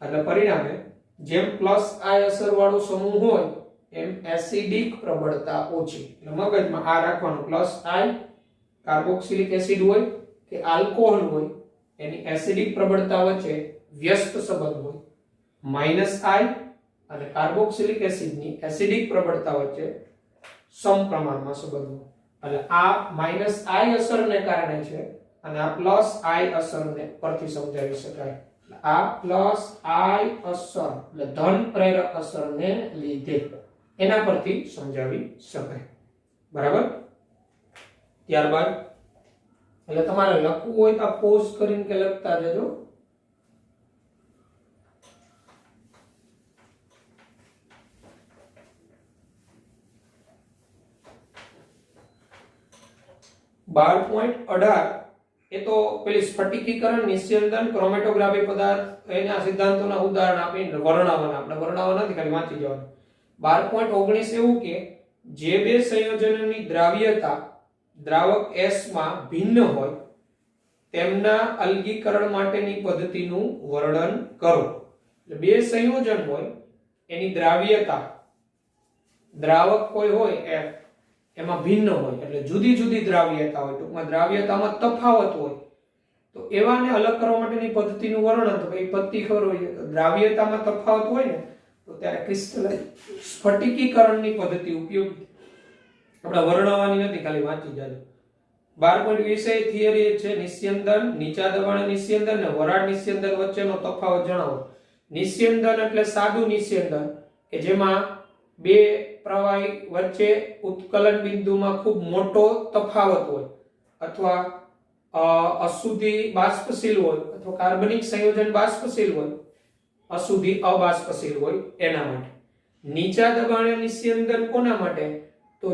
એટલે પરિણામે જેમ +I અસર વાળો સમૂહ હોય એમ એસિડિક પ્રબળતા ઓછી. એટલે મગજમાં આ રાખવાનું, +I કાર્બોક્સિલિક એસિડ હોય કે આલ્કોહોલ હોય, એની એસિડિક પ્રબળતા વચ્ચે વ્યસ્ત સંબંધ હોય. -I અને કાર્બોક્સિલિક એસિડની એસિડિક પ્રબળતા વચ્ચે સમપ્રમાણમાં સંબંધ એટલે આ -I અસરને કારણે છે અને આ +I અસરને પરથી સમજાવી શકાય. આ +I અસર એટલે ધન પ્રેરક અસરને લીધે એના પરથી સમજાવી શકાય. બરાબર. ત્યારબાદ એટલે તમારે લખવું હોય તો પોઝ કરીને કે લખતા જજો. બાર પોઈન્ટ 18 એ તો પેલી સ્ફટિકીકરણ, નિસ્યંદન, ક્રોમેટોગ્રાફી પદાર્થ એના સિદ્ધાંતોના ઉદાહરણ આપીને વર્ણવવાના. આપણે વર્ણવવા નથી, ખાલી વાંચી જવાનું. 12.19 એવું કે જે બે સંયોજનોની દ્રાવ્યતા દ્રાવક S માં ભિન્ન હોય તેમના અલગીકરણ માટેની પદ્ધતિનું વર્ણન કરો. એટલે બે સંયોજન હોય એની દ્રાવ્યતા દ્રાવક કોઈ હોય F એમાં ભિન્ન હોય એટલે જુદી જુદી દ્રાવ્યતા હોય, ટૂંકમાં દ્રાવ્યતામાં તફાવત હોય તો એવાને અલગ કરવા માટેની પદ્ધતિનું વર્ણન. તો એ પદ્ધતિ ખબર હોય, દ્રાવ્યતામાં તફાવત હોય ને તો ત્યારે ક્રિસ્ટલાઇઝ સ્ફટિકીકરણની પદ્ધતિ ઉપયોગી. આપણે વર્ણવવાની નથી, ખાલી વાંચી જાજો. 12.20 થિયરી છે નિસ્યંદન, નીચા દબાણે નિસ્યંદન અને વરાળ નિસ્યંદન વચ્ચેનો તફાવત જણાવો. નિસ્યંદન એટલે સાદું નિસ્યંદન કે જેમાં બે પ્રવાહી વચ્ચે ઉત્કલન બિંદુમાં ખૂબ મોટો તફાવત હોય અથવા અશુદ્ધિ બાષ્પશીલ હોય અથવા કાર્બનિક સંયોજન બાષ્પશીલ હોય, અશુદ્ધિ અબાષ્પશીલ હોય એના માટે. નીચા દબાણે નિસ્યંદન કોના માટે? તો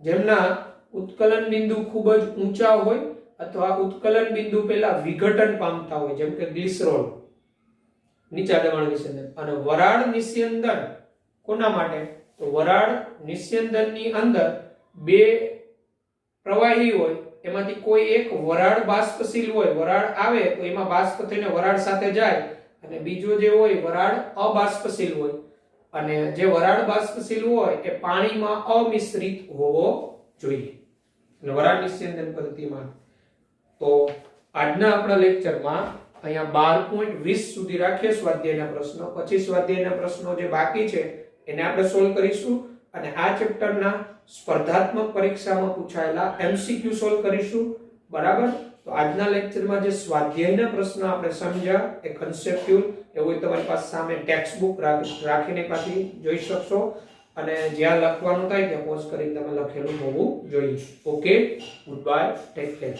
જેમના ઉત્કલન બિંદુ ખૂબ જ ઊંચા હોય અથવા ઉત્કલન બિંદુ પહેલા વિઘટન પામતા હોય, જેમ કે ગ્લિસરોલ. નીચા દબાણ નિસ્યંદન. અને વરાળ નિસ્યંદન કોના માટે? તો વરાળ નિસ્યંદનની અંદર બે પ્રવાહી હોય એમાંથી કોઈ એક વરાળ બાષ્પશીલ હોય, વરાળ આવે તો એમાં બાષ્પ થઈને વરાળ સાથે જાય અને બીજો જે હોય વરાળ અબાષ્પશીલ હોય અને જે વરાળ બાષ્પશીલ હોય એ પાણીમાં અમિશ્રિત હોવો જોઈએ. એટલે વરાળ નિસ્યંદન પદ્ધતિમાં. તો આજના આપણા લેક્ચરમાં અહીંયા 12.20 સુધી રાખીએ સ્વાધ્યાયના પ્રશ્નો. પછી સ્વાધ્યાયના પ્રશ્નો જે બાકી છે એને આપણે સોલ્વ કરીશું અને આ ચેપ્ટરના સ્પર્ધાત્મક પરીક્ષામાં પૂછાયેલા MCQ સોલ્વ કરીશું. બરાબર. તો આજના લેક્ચરમાં જે સ્વાધ્યાયના પ્રશ્ન આપણે સમજ્યા એ કન્સેપ્ચ્યુઅલ એવું તમારી પાસે સામે ટેક્સ્ટ બુક રાખીને પાછી જોઈ શકશો અને જ્યાં લખવાનું થાય ત્યાં પોઝ કરીને તમે લખેલું હોવું જોઈએ. Okay, good bye, take care.